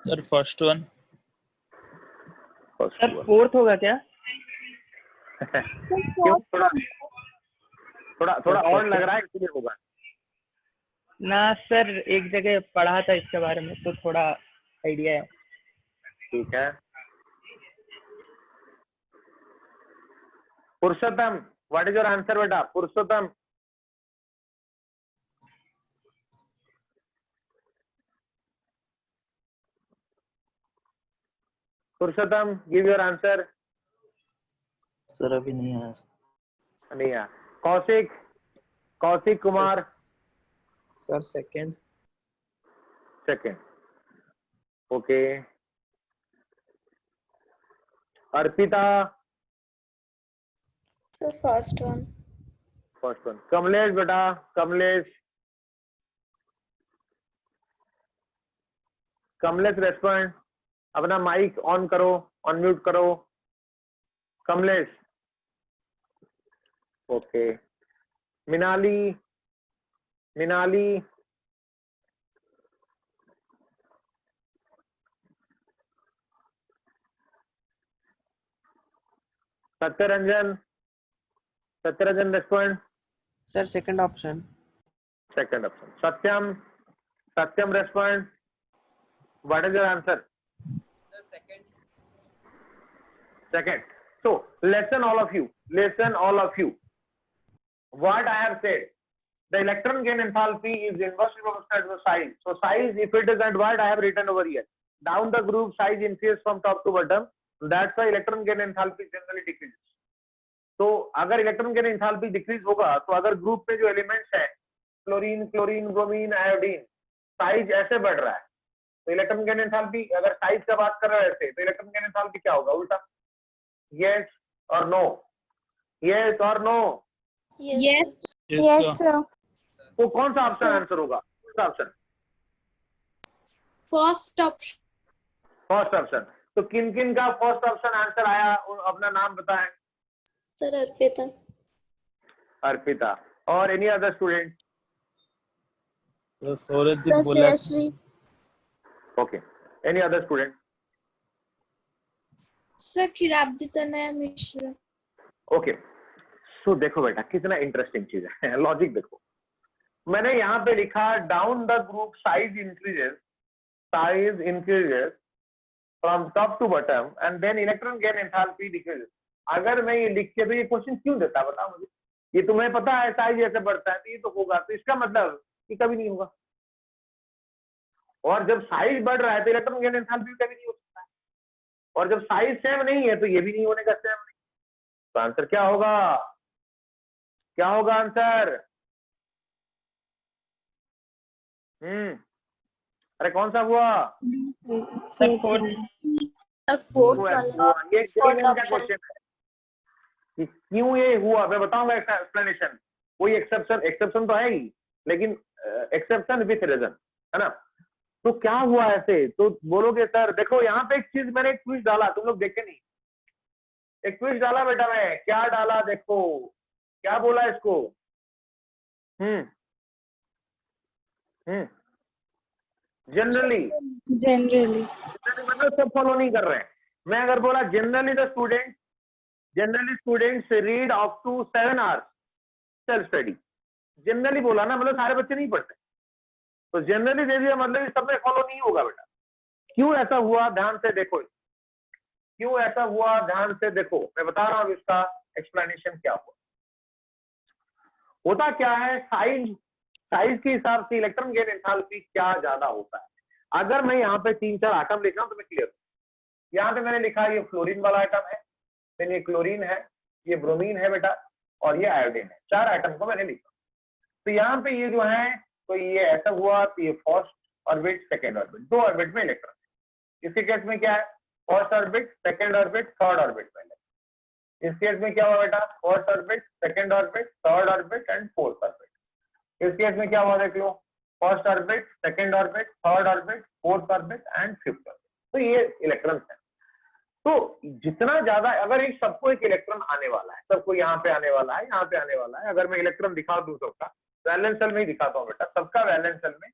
Sir first one. Sir fourth होगा क्या? क्यों? थोड़ा और लग रहा है इसलिए होगा ना सर, एक जगह पढ़ा था इसके बारे में तो थोड़ा आइडिया है। ठीक है। Purushottam, what is your answer बेटा? Purushottam, give your answer. Sir अभी नहीं आया। नहीं आया। Kaushik Kumar, sir second. Okay. Arpita, So first one. First one. Kamlesh बेटा, कमलेश रेस्पोंड। अपना माइक ऑन करो, अनम्यूट करो। Kamlesh, okay. Minali, Minali, Satyaranjan, Satyaranjan respond. Sir, second option. Second option. Satyam, Satyam respond. What is your answer? Second. So listen all of you. Listen all of you. What I have said. The electron gain enthalpy is inversely proportional to size. So size, if it is at what I have written over here, down the group size increases from top to bottom. That's why electron gain enthalpy generally decreases. तो अगर electron gain enthalpy decrease होगा तो अगर group में जो elements हैं chlorine, chlorine, bromine, iodine, size ऐसे बढ़ रहा है तो इलेक्ट्रॉन गेन एंथैल्पी, अगर साइज का बात कर रहे थे तो इलेक्ट्रॉन गेन एंथैल्पी क्या होगा? उल्टा. यस और नो? यस और नो? Yes. Yes, sir. तो कौन सा ऑप्शन आंसर होगा? कौन सा option? First option. First option. तो किन किन का फर्स्ट ऑप्शन आंसर आया? अपना नाम बताएं. Sir, Arpita. अर्पिता. और any other student? So Saurabh Sir, बोला. Shreyashree. Okay. Any other student? Sir, Kirabdita Naya Mishra. Okay. So देखो बेटा कितना इंटरेस्टिंग चीज है. लॉजिक देखो, मैंने यहाँ पे लिखा down the group size increases from top to bottom and then electron gain enthalpy decreases. अगर मैं ये लिख के तो ये क्वेश्चन क्यों देता है बताओ मुझे? ये तुम्हें पता है साइज ऐसे बढ़ता है तो ये तो होगा, तो इसका मतलब ये कभी नहीं होगा. और जब साइज बढ़ रहा है तो इलेक्ट्रॉन गेन एंथैल्पी कभी नहीं हो सकता है. और जब साइज सेम नहीं है तो ये भी नहीं होने का सेम नहीं. तो आंसर क्या होगा? क्या होगा आंसर? अरे कौन सा हुआ? Sir fourth. Fourth वाला. ये का क्वेश्चन है कि क्यों ये हुआ. मैं बताऊंगा एक्सप्लेनेशन. कोई एक्सेप्शन तो है ही, लेकिन एक्सेप्शन विथ रीजन है ना. तो क्या हुआ ऐसे? तो बोलोगे सर देखो यहाँ पे एक चीज मैंने एक ट्विस्ट डाला, तुम लोग देखे नहीं. एक ट्विस्ट डाला बेटा. मैं क्या डाला देखो, क्या बोला इसको. जनरली मतलब सब फॉलो नहीं कर रहे हैं. मैं अगर बोला generally students read up to 7 hours self study. Generally बोला ना, मतलब सारे बच्चे नहीं पढ़ते. तो जनरली दे दिया मतलब सब में फॉलो नहीं होगा बेटा. क्यों ऐसा हुआ ध्यान से देखो. क्यों ऐसा हुआ ध्यान से देखो. मैं बता रहा हूं इसका एक्सप्लेनेशन क्या हुआ. होता क्या है, साइज के हिसाब से इलेक्ट्रॉन गेन एंथैल्पी क्या ज्यादा होता है. अगर मैं यहाँ पे 3-4 आइटम लिख रहा हूँ तो मैं क्लियर हूँ. यहाँ पे मैंने लिखा ये फ्लोरीन वाला आइटम है, फिर ये क्लोरीन है, ये ब्रोमीन है बेटा, और ये आयोडीन है. 4 आइटम को मैंने लिखा. तो यहाँ पे ये जो है तो ये ऐसा हुआ तो ये first orbit, second orbit, 2 orbit में इलेक्ट्रॉन. इसके केस में क्या है? First orbit, second orbit, third orbit में. इस केस में क्या हुआ बेटा? First orbit, second orbit, third orbit and fourth orbit. इस केस में क्या हुआ देख लो. First orbit, second orbit, third orbit, fourth orbit and fifth orbit. तो ये इलेक्ट्रॉन है. तो जितना ज्यादा, अगर एक सबको एक इलेक्ट्रॉन आने वाला है, सबको यहाँ पे आने वाला है, यहाँ पे आने वाला है. अगर मैं इलेक्ट्रॉन दिखा दूं सबका, वैलेंस सेल में ही दिखाता हूँ बेटा. सबका वैलेंस सेल में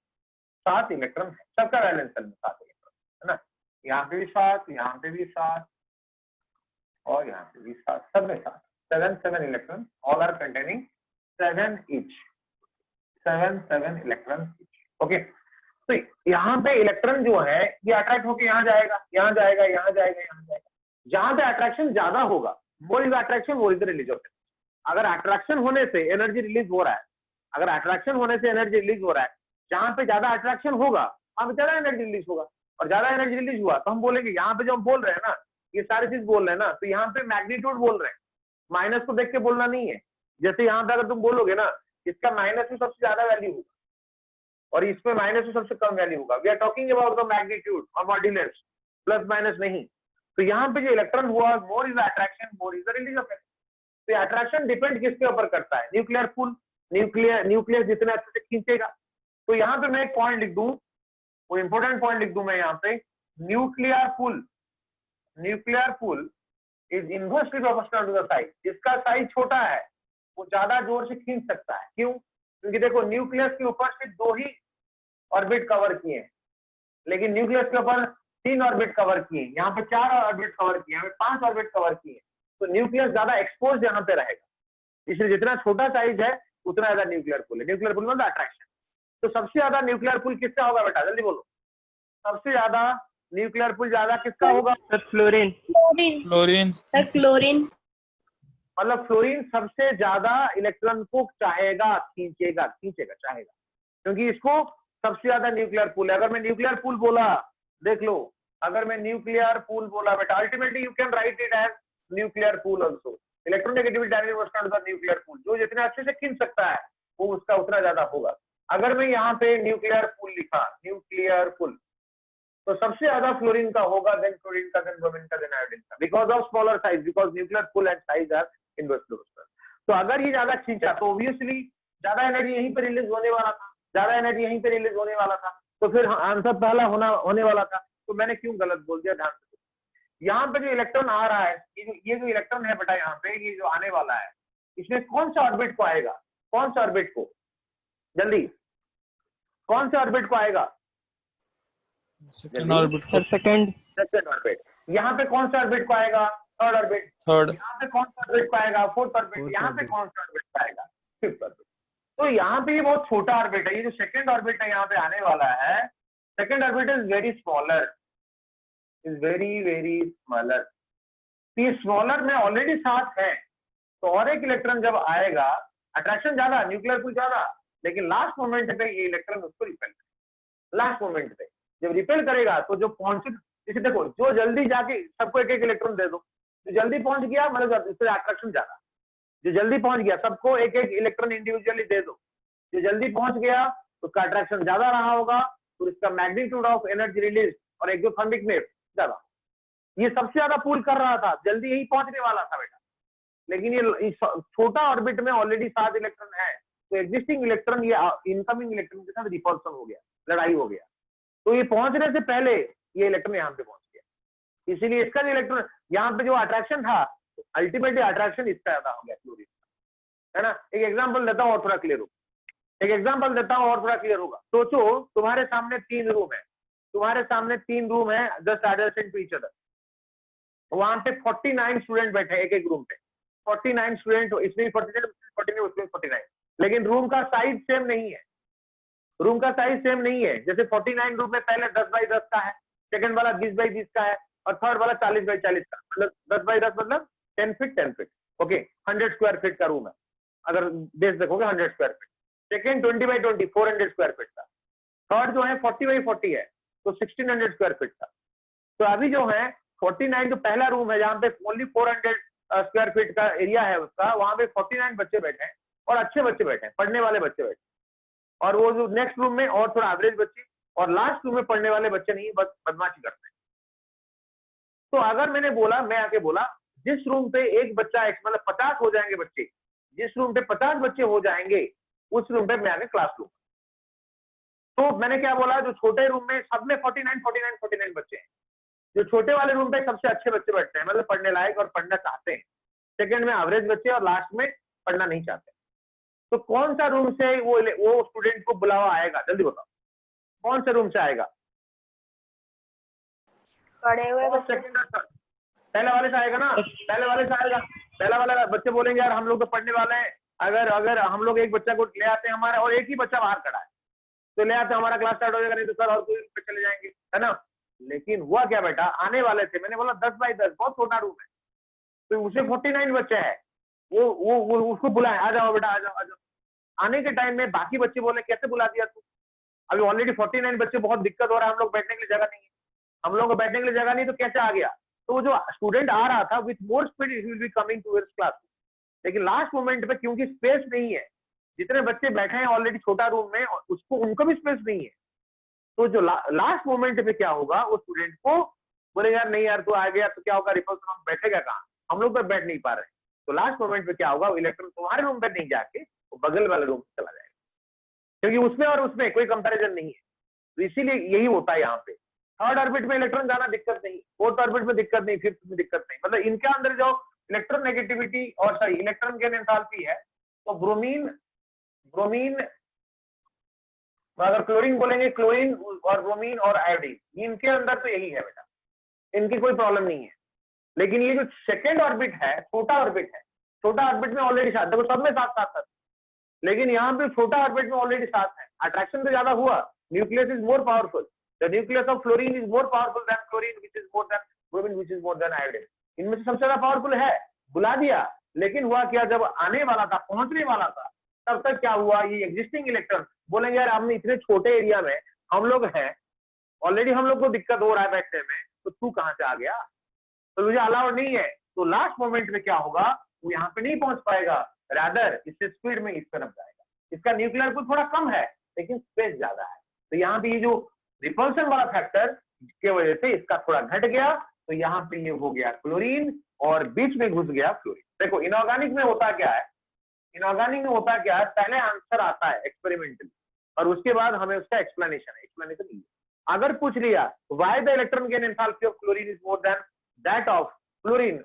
7 इलेक्ट्रॉन है. सबका वैलेंस सेल में 7 इलेक्ट्रॉन है ना. यहाँ पे भी 7, यहाँ पे भी 7 और यहाँ पे भी 7, सब में 7. 7 electron. All are containing 7 each. 7 electron each. Okay. तो यहाँ पे इलेक्ट्रॉन जो है ये अट्रैक्ट होकर यहाँ जाएगा, यहाँ जाएगा, यहाँ जाएगा, यहाँ जाएगा. जहां पे अट्रैक्शन ज्यादा होगा, मोर is attraction, more is release of. अगर अट्रैक्शन होने से एनर्जी रिलीज हो रहा है, अगर अट्रैक्शन होने से एनर्जी रिलीज हो रहा है, जहां पे ज्यादा अट्रैक्शन होगा वहां पे ज्यादा एनर्जी रिलीज होगा. और ज्यादा एनर्जी रिलीज हुआ तो हम बोलेंगे, यहाँ पे जो हम बोल रहे हैं ना, ये सारी चीज बोल रहे हैं ना, तो यहाँ पे मैग्नीट्यूड बोल रहे हैं. माइनस को देख के बोलना नहीं है. जैसे यहाँ पे अगर तुम बोलोगे ना, इसका माइनस में सबसे ज्यादा वैल्यू होगा और इसमें माइनस में सबसे कम वैल्यू होगा. We are talking about the magnitude और मॉड्यूलस, प्लस माइनस नहीं. तो यहाँ पे जो इलेक्ट्रॉन हुआ, more is attraction, more is the release of energy. तो अट्रैक्शन डिपेंड किसके ऊपर करता है? न्यूक्लियर पुल. न्यूक्लियर जितने अच्छे से खींचेगा. तो यहाँ पे मैं एक पॉइंट लिख दूं, वो इंपॉर्टेंट पॉइंट लिख दूं मैं यहाँ पे. Nuclear pull is inversely proportional to the size. जिसका साइज छोटा है वो ज्यादा जोर से खींच सकता है। क्यों? क्योंकि देखो न्यूक्लियस के ऊपर से 2 ही ऑर्बिट कवर किए हैं, लेकिन न्यूक्लियस के ऊपर 3 ऑर्बिट कवर किए, यहाँ पे 4 ऑर्बिट कवर किए, यहाँ पे 5 ऑर्बिट कवर किए, तो न्यूक्लियस ज्यादा एक्सपोज यहाँ पे रहेगा। इसलिए जितना छोटा साइज है उतना ज्यादा न्यूक्लियर पुल है। न्यूक्लियर पुल मतलब अट्रैक्शन। तो सबसे ज्यादा न्यूक्लियर पुल किसका होगा बेटा, जल्दी बोलो। सबसे ज्यादा न्यूक्लियर पुल ज्यादा किसका होगा? Sir fluorine. Chlorine Chlorine. Sir chlorine. मतलब फ्लोरीन सबसे ज्यादा इलेक्ट्रॉन को चाहेगा, खींचेगा चाहेगा, क्योंकि इसको सबसे ज्यादा न्यूक्लियर पुल है। अगर मैं न्यूक्लियर पुल बोला, देख लो, अगर मैं न्यूक्लियर पुल बोला बेटा, ultimately you can write it as nuclear pull also. Electronegativity dynamic constant of nuclear pull, जो जितने अच्छे से खींच सकता है वो उसका उतना ज्यादा होगा। अगर मैं यहाँ पे न्यूक्लियर पुल लिखा, न्यूक्लियर पुल, तो सबसे ज्यादा फ्लोरीन का होगा, देन क्लोरीन का, देन ब्रोमीन का, देन आयोडीन का, because of smaller size, because nuclear pull and size are inversely proportional. तो अगर ये ज्यादा खींचा तो ऑब्वियसली ज्यादा एनर्जी यहीं पे रिलीज होने वाला था, ज्यादा एनर्जी यहीं पे रिलीज होने वाला था, तो फिर आंसर पहला होने वाला था। तो मैंने क्यों गलत बोल दिया, ध्यान से। यहाँ पे जो इलेक्ट्रॉन आ रहा है, ये जो इलेक्ट्रॉन है बेटा, यहाँ पे ये जो आने वाला है, इसमें कौन सा ऑर्बिट को आएगा? कौन सा ऑर्बिट को, जल्दी, कौन से ऑर्बिट को आएगा? Second orbit. Sir second orbit. यहाँ पे कौन सा ऑर्बिट को आएगा? Third orbit. Third. यहाँ पे कौन सा ऑर्बिट को आएगा? Fourth orbit. यहाँ पे कौन सा ऑर्बिट को आएगा? Fifth orbit. तो यहाँ पे ये बहुत छोटा ऑर्बिट है, ये जो सेकंड ऑर्बिट है यहाँ पे आने वाला है, second orbit is very smaller, is very very smaller. ये स्मॉलर में ऑलरेडी 7 है, तो और एक इलेक्ट्रॉन जब आएगा, अट्रैक्शन ज्यादा, न्यूक्लियर पुल ज्यादा, लेकिन लास्ट मोमेंट पे ये इलेक्ट्रॉन उसको रिपेल करेगा। लास्ट मोमेंट पे जब रिपेल करेगा तो जो पहुंचे, जैसे देखो, जो जल्दी जाके सबको एक एक इलेक्ट्रॉन दे दो, जो जल्दी पहुंच गया मतलब इससे अट्रैक्शन ज्यादा, जो जल्दी पहुंच गया सबको एक एक इलेक्ट्रॉन इंडिविजुअली दे दो, जो जल्दी पहुंच गया उसका अट्रैक्शन ज्यादा रहा होगा, तो इसका मैग्नीट्यूड ऑफ एनर्जी रिलीज और एक्सोथर्मिक वेव ज्यादा। ये सबसे ज्यादा पुल कर रहा था, जल्दी यही पहुंचने वाला था बेटा, लेकिन ये छोटा ऑर्बिट में ऑलरेडी 7 इलेक्ट्रॉन है, तो एग्जिस्टिंग इलेक्ट्रॉन ये इनकमिंग इलेक्ट्रॉन के साथ रिपल्सन हो गया, लड़ाई हो गया, तो ये पहुंचने से पहले ये इलेक्ट्रॉन यहाँ पे पहुंच गया। इसीलिए इसका जो इलेक्ट्रॉन यहाँ पे जो अट्रैक्शन था, अल्टीमेटली अट्रैक्शन इसका ज्यादा हो गया फ्लोरीन, है ना। एक एग्जांपल देता हूँ और थोड़ा क्लियर होगा, एक एग्जांपल देता हूँ और थोड़ा क्लियर होगा। सोचो तुम्हारे सामने 3 रूम है, तुम्हारे सामने 3 रूम है, just adjacent to each other. वहां पे 49 स्टूडेंट बैठे हैं एक एक रूम पे, 49 स्टूडेंट, इसमें 49 उसमें 49, लेकिन रूम का साइज सेम नहीं है, रूम का साइज सेम नहीं है। जैसे 49 रूम में पहले 10 बाई 10 का है, सेकंड वाला 20 बाई 20 का है, और थर्ड वाला 40 बाई 40 का, मतलब 10 बाई 10 मतलब 10 feet 10 feet, okay, 100 square feet का रूम है, अगर बेस देखोगे 100 square feet. Second 20 by 20 400 square feet का, थर्ड जो है 40 बाई 40 है, तो 1600 स्क्वायर फीट का। तो अभी जो है 49 जो पहला रूम है जहाँ पे ओनली 400 स्क्वायर फीट का एरिया है उसका, वहां पे 49 बच्चे बैठे हैं, और अच्छे बच्चे बैठे हैं, पढ़ने वाले बच्चे बैठे हैं, और वो जो नेक्स्ट रूम में और थोड़ा एवरेज बच्चे, और लास्ट रूम में पढ़ने वाले बच्चे नहीं, बस बदमाशी करते हैं। तो अगर मैंने बोला, मैं आके बोला, जिस रूम पे एक बच्चा मतलब 50 हो जाएंगे बच्चे, जिस रूम पे 50 बच्चे हो जाएंगे उस रूम पे मैं आके क्लास लूंगा। तो मैंने क्या बोला, जो छोटे रूम में सब में 49 बच्चे हैं, जो छोटे वाले रूम पे सबसे अच्छे बच्चे बैठते हैं, मतलब पढ़ने लायक और पढ़ना चाहते हैं, सेकंड में एवरेज बच्चे, और लास्ट में पढ़ना नहीं चाहते। तो कौन सा रूम से वो स्टूडेंट को बुलावा आएगा, जल्दी बताओ, कौन से रूम से आएगा? पढ़े हुए बच्चे। पहले वाले से आएगा ना, पहले वाले से आएगा। पहला वाला बच्चे बोलेंगे यार हम लोग तो पढ़ने वाले हैं, अगर हम लोग एक बच्चा को ले आते हैं हमारे, और एक ही बच्चा बाहर खड़ा है, तो ले आते हमारा क्लास स्टार्ट हो जाएगा, नहीं तो सर और कोई पे चले जाएंगे, है ना। लेकिन हुआ क्या बेटा, आने वाले थे, मैंने बोला 10 बाई 10 बहुत छोटा रूम है, तो उसे 49 बच्चे हैं, वो उसको बुलाए, आ जाओ बेटा, आ जाओ। आने के टाइम में बाकी बच्चे बोले कैसे बुला दिया तू, अभी ऑलरेडी 49 बच्चे, बहुत दिक्कत हो रहा है, हम लोग बैठने के लिए जगह नहीं है, हम लोग को बैठने के लिए जगह नहीं, तो कैसे आ गया? तो वो जो स्टूडेंट आ रहा था with more speed he will be coming to his class, लेकिन लास्ट मोमेंट पे क्योंकि स्पेस नहीं है, जितने बच्चे बैठे हैं ऑलरेडी छोटा रूम में, उसको उनको भी स्पेस नहीं है, तो जो लास्ट मोमेंट पे क्या होगा, वो स्टूडेंट को बोले यार नहीं यार तू आ गया तो क्या होगा, रिपल्सन, हम बैठेगा कहाँ, हम लोग तो बैठ नहीं पा रहे, तो लास्ट मोमेंट पे क्या होगा, वो इलेक्ट्रॉन तुम्हारे रूम पे नहीं जाके वो बगल वाले रूम पे चला जाएगा, क्योंकि उसमें और उसमें कोई कंपैरिजन नहीं है। तो इसीलिए यही होता है यहाँ पे, थर्ड ऑर्बिट में इलेक्ट्रॉन जाना दिक्कत नहीं, फोर्थ ऑर्बिट में दिक्कत नहीं, फिफ्थ में दिक्कत नहीं, मतलब इनके अंदर जो इलेक्ट्रॉन नेगेटिविटी और सॉरी इलेक्ट्रॉन गेन एंथैल्पी है तो ब्रोमीन अगर क्लोरीन बोलेंगे, क्लोरीन और ब्रोमीन और आयोडीन, इनके अंदर तो यही है बेटा, इनकी कोई प्रॉब्लम नहीं है। लेकिन ये जो सेकेंड ऑर्बिट है, छोटा ऑर्बिट है, छोटा ऑर्बिट में ऑलरेडी साथ, देखो सब में साथ साथ साथ, लेकिन यहाँ पे छोटा ऑर्बिट में ऑलरेडी साथ है, अट्रैक्शन तो ज्यादा हुआ, nucleus is more powerful, the nucleus of fluorine is more powerful than chlorine which is more than bromine which is more than iodine. इनमें से सबसे ज्यादा पावरफुल है, बुला दिया, लेकिन हुआ क्या, जब आने वाला था, पहुंचने वाला था, तब तक क्या हुआ, ये एग्जिस्टिंग इलेक्ट्रॉन बोलेंगे यार हमने इतने छोटे एरिया में हम लोग हैं, ऑलरेडी हम लोग को दिक्कत हो रहा है बैठने में, तो तू कहां से आ गया, तो मुझे अलाउड नहीं है। तो लास्ट मोमेंट में क्या होगा, वो यहाँ पे नहीं पहुंच पाएगा, रादर इससे स्पीड में इस तरफ जाएगा। इसका न्यूक्लियर पुल थोड़ा कम है लेकिन स्पेस ज्यादा है, तो यहाँ पे ये जो रिपल्सन वाला फैक्टर की वजह से इसका थोड़ा घट गया, तो यहाँ पे ये हो गया क्लोरीन और बीच में घुस गया फ्लोरीन। देखो इनऑर्गेनिक में होता क्या है, इनऑर्गेनिक में होता क्या है, पहले आंसर आता है एक्सपेरिमेंटली और उसके बाद हमें उसका एक्सप्लेनेशन है, एक्सप्लेनेशन अगर पूछ लिया why the electron gain enthalpy of chlorine is more than that of fluorine,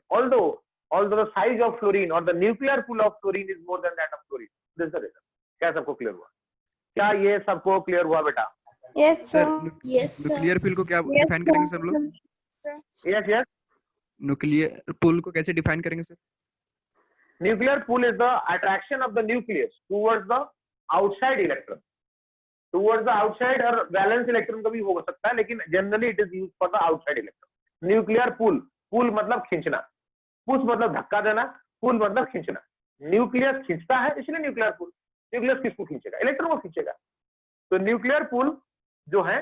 although the size of fluorine or the nuclear pool of fluorine is more than that of fluorine, this is the reason। क्या सबको clear हुआ, क्या ये सबको clear हुआ बेटा? Yes, sir. Nuclear पुल को क्या डिफाइन करेंगे सर लोग? यस यस, न्यूक्लियर पुल को कैसे डिफाइन करेंगे sir? nuclear pool is the attraction of the nucleus towards the outside electron, towards the outside, और वैलेंस इलेक्ट्रॉन का भी हो सकता है, लेकिन generally it is used for the outside electron. Nuclear pull, pull मतलब खींचना, पुश मतलब धक्का देना, पुल मतलब खींचना, न्यूक्लियस खींचता है इसलिए न्यूक्लियर पुल। न्यूक्लियस किसको खींचेगा, इलेक्ट्रॉन को खींचेगा। तो न्यूक्लियर पुल जो है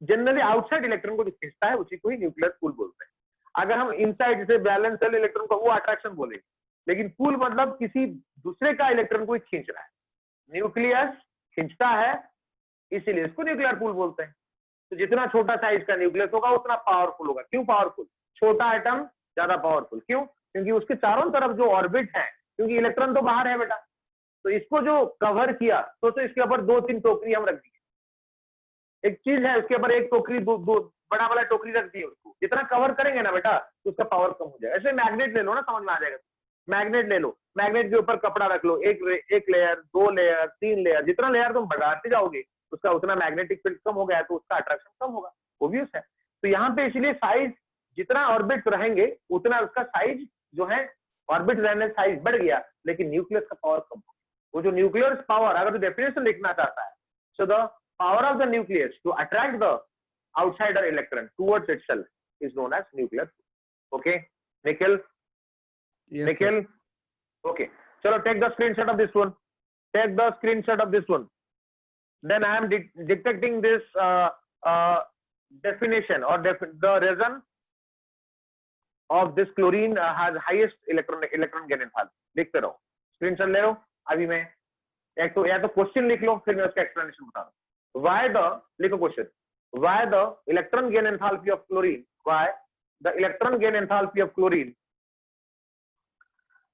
जनरली आउटसाइड इलेक्ट्रॉन को जो खींचता है उसी को ही न्यूक्लियर पुल बोलते हैं। अगर हम इनसाइड जैसे बैलेंस सेल इलेक्ट्रॉन को, वो अट्रैक्शन बोलेंगे, लेकिन पुल मतलब किसी दूसरे का इलेक्ट्रॉन को खींच रहा है, न्यूक्लियस खींचता है इसीलिए इसको न्यूक्लियर पुल बोलते हैं। तो जितना छोटा साइज का न्यूक्लियस होगा उतना पावरफुल होगा। क्यों पावरफुल? छोटा एटम ज्यादा पावरफुल, क्यों? क्योंकि उसके चारों तरफ जो ऑर्बिट है, क्योंकि इलेक्ट्रॉन तो बाहर है बेटा, तो इसको जो कवर किया, तो इसके ऊपर 2-3 टोकरी हम रख दिए, एक चीज है उसके ऊपर एक टोकरी, दो बड़ा वाला टोकरी रख दिए, उसको जितना कवर करेंगे ना बेटा तो उसका पावर कम हो जाएगा। ऐसे मैग्नेट ले लो ना, समझ में आ जाएगा। मैग्नेट ले लो, मैग्नेट के ऊपर कपड़ा रख लो, एक लेयर, 2 लेयर, 3 लेयर, जितना लेयर तुम बढ़ाते जाओगे उसका उतना मैग्नेटिक फील्ड कम हो गया तो उसका अट्रैक्शन कम होगा, ऑब्वियस है। तो यहाँ पे इसलिए साइज जितना ऑर्बिट रहेंगे उतना उसका साइज जो है, ऑर्बिट रहने साइज बढ़ गया, लेकिन न्यूक्लियस का पावर कम हो गया। वो जो न्यूक्लियर पावर, अगर तो डेफिनेशन लिखना चाहता है, so the power of the nucleus to attract the outsider electron towards itself is known as nuclear. Okay Nikhil? Yes, Nikhil okay, चलो take the screenshot of this one, take the screenshot of this one, then I am dictating this definition or the reason of this chlorine has highest electron gain enthalpy। लिखते रहो, screenshot ले लो। अभी मैं एक तो या तो क्वेश्चन लिख लो, फिर मैं उसका एक्सप्लेनेशन बता दूं। why the, लिखो question, why the electron gain enthalpy of chlorine, why the electron gain enthalpy of chlorine,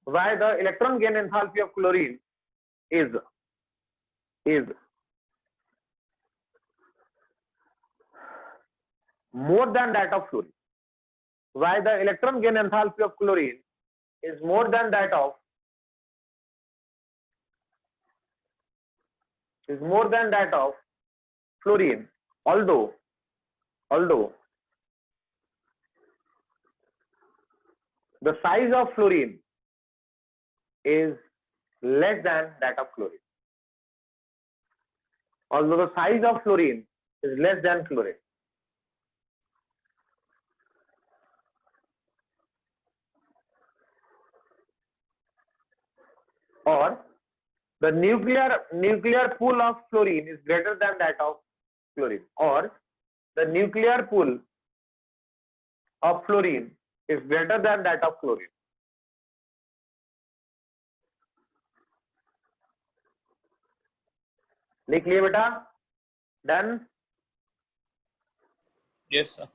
why the electron gain enthalpy of chlorine is more than that of fluorine, why the electron gain enthalpy of chlorine is more than that of fluorine, although the size of fluorine is less than that of chlorine, although the size of fluorine is less than chlorine। or the nuclear pool of fluorine is greater than that of chlorine, or the nuclear pool of fluorine is greater than that of chlorine। लिख लिए बेटा? Done? Yes, sir.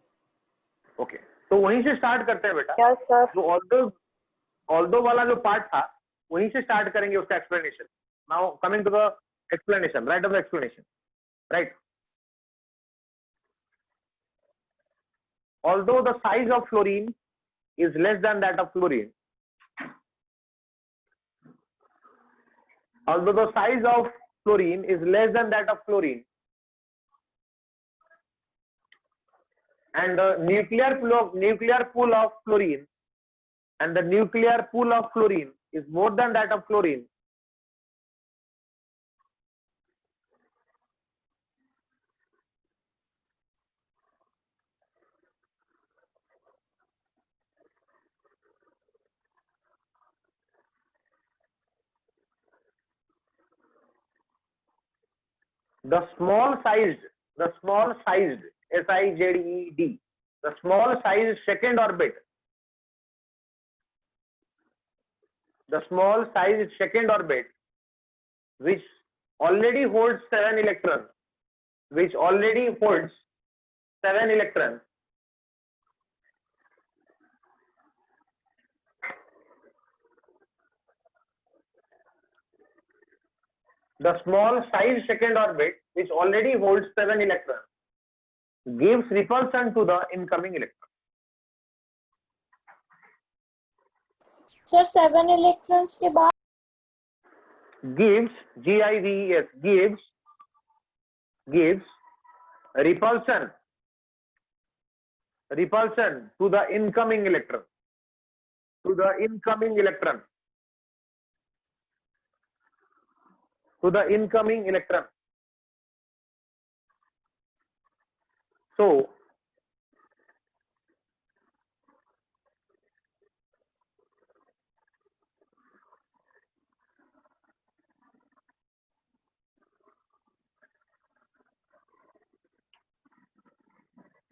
Okay, तो वहीं से start करते हैं बेटा। Yes, sir. जो ऑल्दो वाला जो पार्ट था वहीं से स्टार्ट करेंगे उसका explanation. Now coming to the explanation, right of the explanation, right. Although the size of fluorine is less than that of chlorine, although the size of fluorine is less than that of chlorine, and the nuclear pool of fluorine and the nuclear pool of fluorine is more than that of chlorine, the small sized SIZED, the small sized second orbit, which already holds 7 electrons, the small size second orbit which already holds 7 electrons gives repulsion to the incoming electron. Sir 7 electrons के बाद Gives repulsion to the incoming electron. So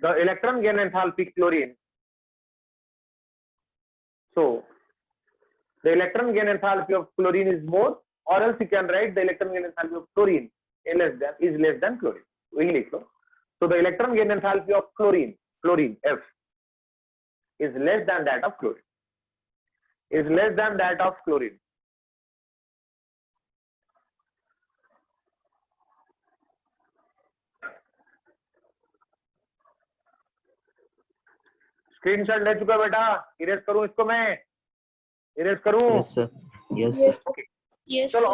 the electron gain enthalpy chlorine. So the electron gain enthalpy of chlorine is more, or else you can write the electron gain enthalpy of chlorine is less than chlorine. वही लिख लो. So the electron gain enthalpy of chlorine F is less than that of chlorine. Screenshot ले चुका बेटा, erase करूं इसको, मैं erase करूं? Yes sir, yes Yes. Sir. Yes चलो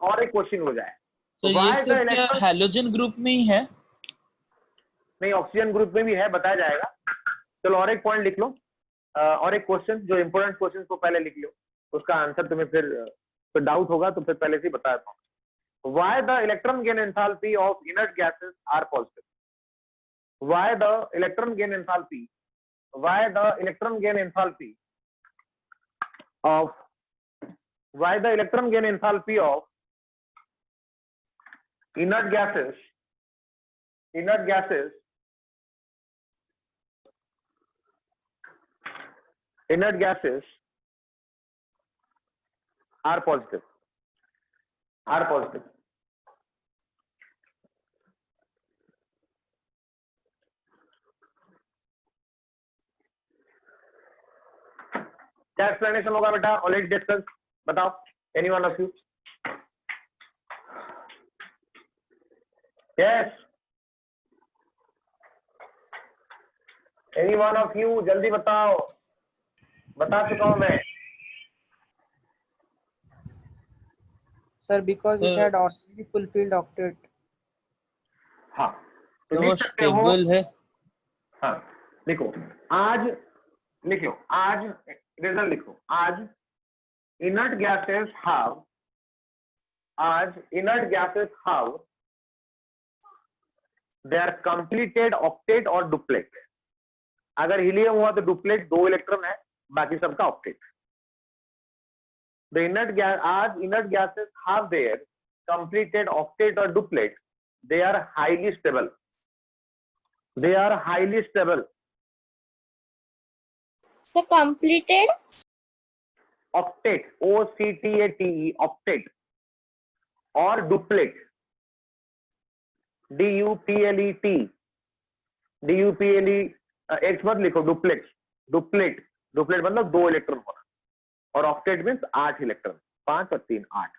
और एक क्वेश्चन हो जाए। तो ये Why the सिर्फ क्या electron- हैलोजन ग्रुप में ही है? नहीं, ऑक्सीजन ग्रुप में भी है, बताया जाएगा। चलो और एक पॉइंट लिख लो, और एक क्वेश्चन, जो इंपोर्टेंट क्वेश्चन को पहले लिख लो, उसका आंसर तुम्हें फिर डाउट होगा तो फिर पहले से ही बता देता हूँ। Why the electron gain enthalpy of inert gases are positive? Why the electron gain enthalpy of inert gases are positive? क्या एक्सप्लेनेशन होगा बेटा? ऑलरेडी डिस्कस, बताओ, any one of you? Yes, any one of you, जल्दी बताओ। बता चुका हूं मैं। Sir, because it had already fulfilled octet. हाँ, तो तो वो लिख सकते हो। स्टेबल है। हाँ, लिखो आज रिजल्ट लिखो। आज inert gases have their completed octet और duplet। अगर हीलियम हुआ तो डुप्लेट, 2 इलेक्ट्रॉन है, बाकी सबका octet. The inert gases have their completed octet or duplet. They are highly stable. the completed Octet, OCTATE, octet, और duplet, DUPLET, X मत लिखो, डुप्लेट मतलब 2 इलेक्ट्रॉन होना, और ऑक्टेट मीन्स 8 इलेक्ट्रॉन, 5 और 3 8।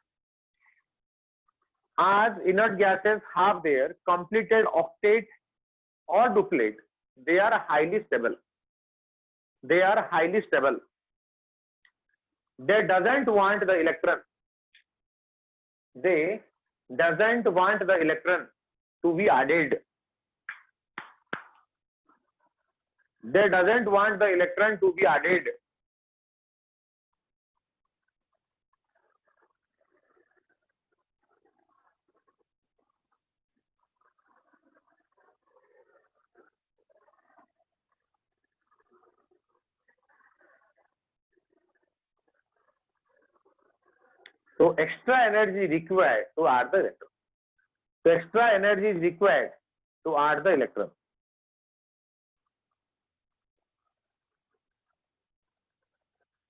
As inert gases have their completed octet or duplet, they are highly stable. They doesn't want the electron. they doesn't want the electron to be added. They doesn't want the electron to be added. So extra energy required to add the electron. So extra energy is required to add the electron.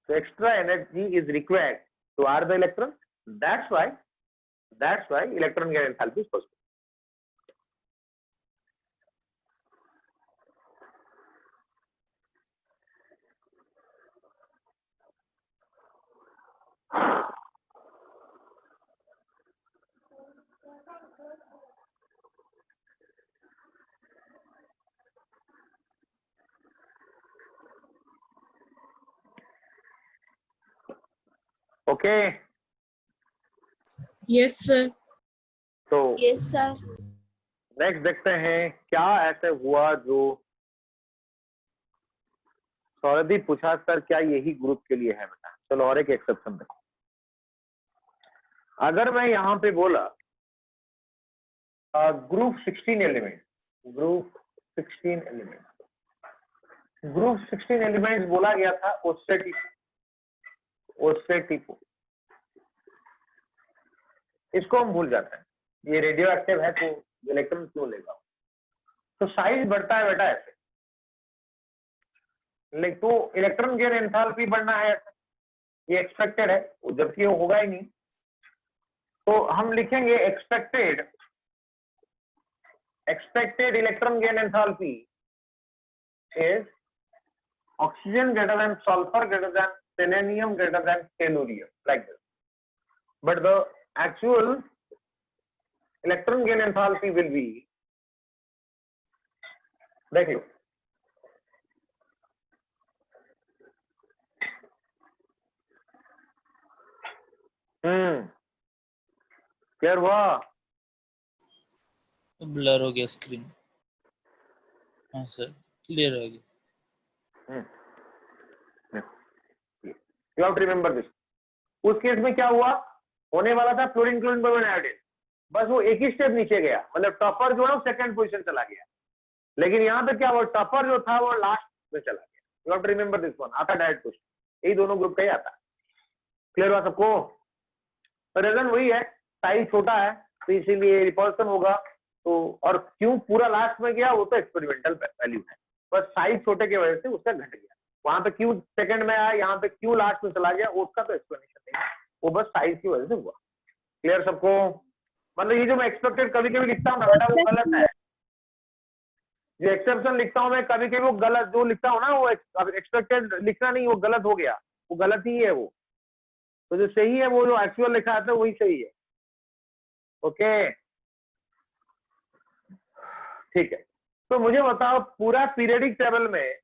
So extra energy is required to add the electron. That's why electron gain enthalpy is possible. Okay. Yes, sir. तो Yes, sir. Next देखते हैं क्या ऐसे हुआ जो सौरदीप पूछा sir क्या यही ग्रुप के लिए है बेटा। चलो और एक एक्सेप्शन देखो। अगर मैं यहाँ पे बोला ग्रुप 16 एलिमेंट, ग्रुप 16 एलिमेंट्स बोला गया था ओस्से टिपो। इसको हम भूल जाते हैं, ये रेडियो एक्टिव है तो इलेक्ट्रॉन क्यों लेगा। तो साइज बढ़ता है बेटा ऐसे, लेकिन तो इलेक्ट्रॉन गेन एंथैल्पी बढ़ना है ऐसे, ये एक्सपेक्टेड है, जबकि वो होगा ही नहीं। तो हम लिखेंगे expected electron gain enthalpy is oxygen greater than sulfur greater than selenium greater than tellurium, like this. But the actual electron gain enthalpy will be, देख लो, क्लियर हुआ? ब्लर हो गया स्क्रीन। हाँ सर क्लियर हो गया। You have to remember this. उस case में क्या हुआ, होने वाला था फ्लोरीन क्लोरीन ब्रोमीन आयोडीन, बस वो एक ही स्टेप नीचे गया, मतलब टॉपर जो है वो सेकंड पोजीशन चला गया। लेकिन यहाँ पे क्या हुआ, टॉपर जो था वो लास्ट में चला गया। You have to remember this one. आता डायरेक्ट क्वेश्चन, यही दोनों ग्रुप का ही आता। क्लियर हुआ सबको? तो रीजन वही है, साइज छोटा है तो इसीलिए रिपल्सन होगा। तो और क्यों पूरा लास्ट में गया वो तो एक्सपेरिमेंटल वैल्यू है, बस साइज छोटे की वजह से उसका घट गया। वहां पे क्यों सेकंड में आया, यहाँ पे क्यों लास्ट में चला गया, उसका तो एक्सप्लेनेशन नहीं है, वो बस साइज की वजह से हुआ। क्लियर सबको? मतलब ये जो मैं एक्सपेक्टेड कभी कभी लिखता हूँ ना बेटा वो गलत है, जो एक्सेप्शन लिखता हूँ मैं कभी कभी वो गलत, जो लिखता हूँ ना वो एक्सपेक्टेड लिखना नहीं, वो गलत हो गया, वो गलत ही है वो। तो जो सही है वो जो एक्चुअल लिखा है वही सही है। ओके ठीक है। तो मुझे बताओ पूरा पीरियडिक टेबल में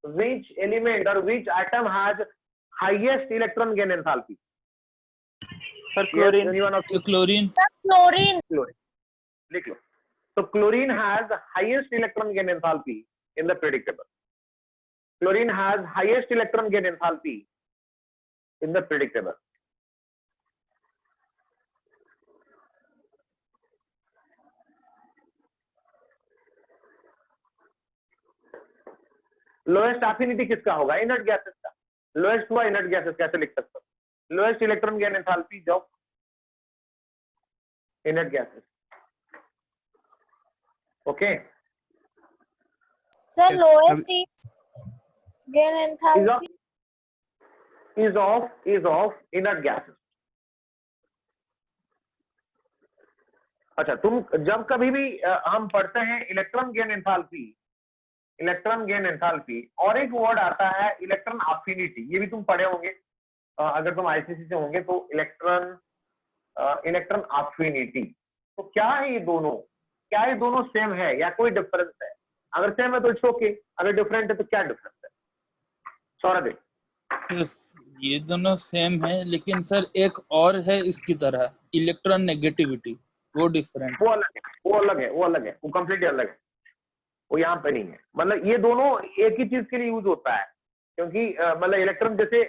which element or which atom has highest electron gain enthalpy? Sir chlorine. Chlorine. Chlorine. लिख लो। तो chlorine has highest electron gain enthalpy in the periodic table. Chlorine has highest electron gain enthalpy in the periodic table. Lowest affinity किसका होगा, inert gases का। Lowest हुआ inert gases, कैसे लिख सकते हो? Lowest electron gain enthalpy of inert gases. Okay Sir, lowest gain enthalpy. is of inert gases. अच्छा, तुम जब कभी भी हम पढ़ते हैं इलेक्ट्रॉन गेन एंथैल्पी और एक वर्ड आता है इलेक्ट्रॉन अफिनिटी, ये भी तुम पढ़े होंगे अगर तुम आईसीसी से होंगे तो इलेक्ट्रॉन अफिनिटी। तो क्या है ये दोनों, क्या ये दोनों सेम है या कोई डिफरेंस है? अगर सेम है तो इट्स ओके, अगर डिफरेंट है तो क्या डिफरेंस है? सौरभ ये दोनों सेम है, लेकिन सर एक और है इसकी तरह, इलेक्ट्रॉन नेगेटिविटी, वो डिफरेंट। वो अलग है, वो अलग है, वो अलग है, वो कंप्लीटली अलग है, वो यहाँ पे नहीं है। मतलब ये दोनों एक ही चीज के लिए यूज होता है, क्योंकि मतलब इलेक्ट्रॉन जैसे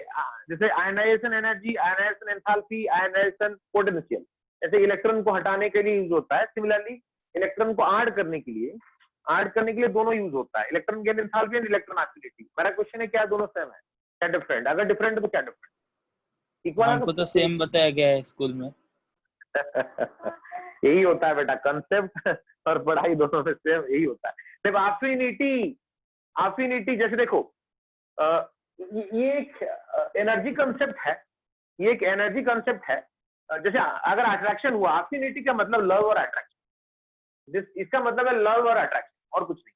जैसे ionization energy, ionization enthalpy, ionization potential, ऐसे इलेक्ट्रॉन को हटाने के लिए यूज होता है। सिमिलरली इलेक्ट्रॉन को ऐड करने के लिए दोनों यूज होता है, electron gain enthalpy and electron activity. मेरा क्वेश्चन है क्या दोनों सेम है, क्या डिफरेंट? अगर डिफरेंट है तो क्या डिफरेंट? इक्वल है हमको तो सेम बताया गया है स्कूल में। यही होता है बेटा, कंसेप्ट और पढ़ाई दोनों में सेम यही होता है। देखो एफिनिटी जैसे देखो ये एक एनर्जी कंसेप्ट है, ये एक एनर्जी कंसेप्ट है। जैसे अगर अट्रैक्शन हुआ, एफिनिटी का मतलब लव और अट्रैक्शन, इसका मतलब है लव और अट्रैक्शन और कुछ नहीं।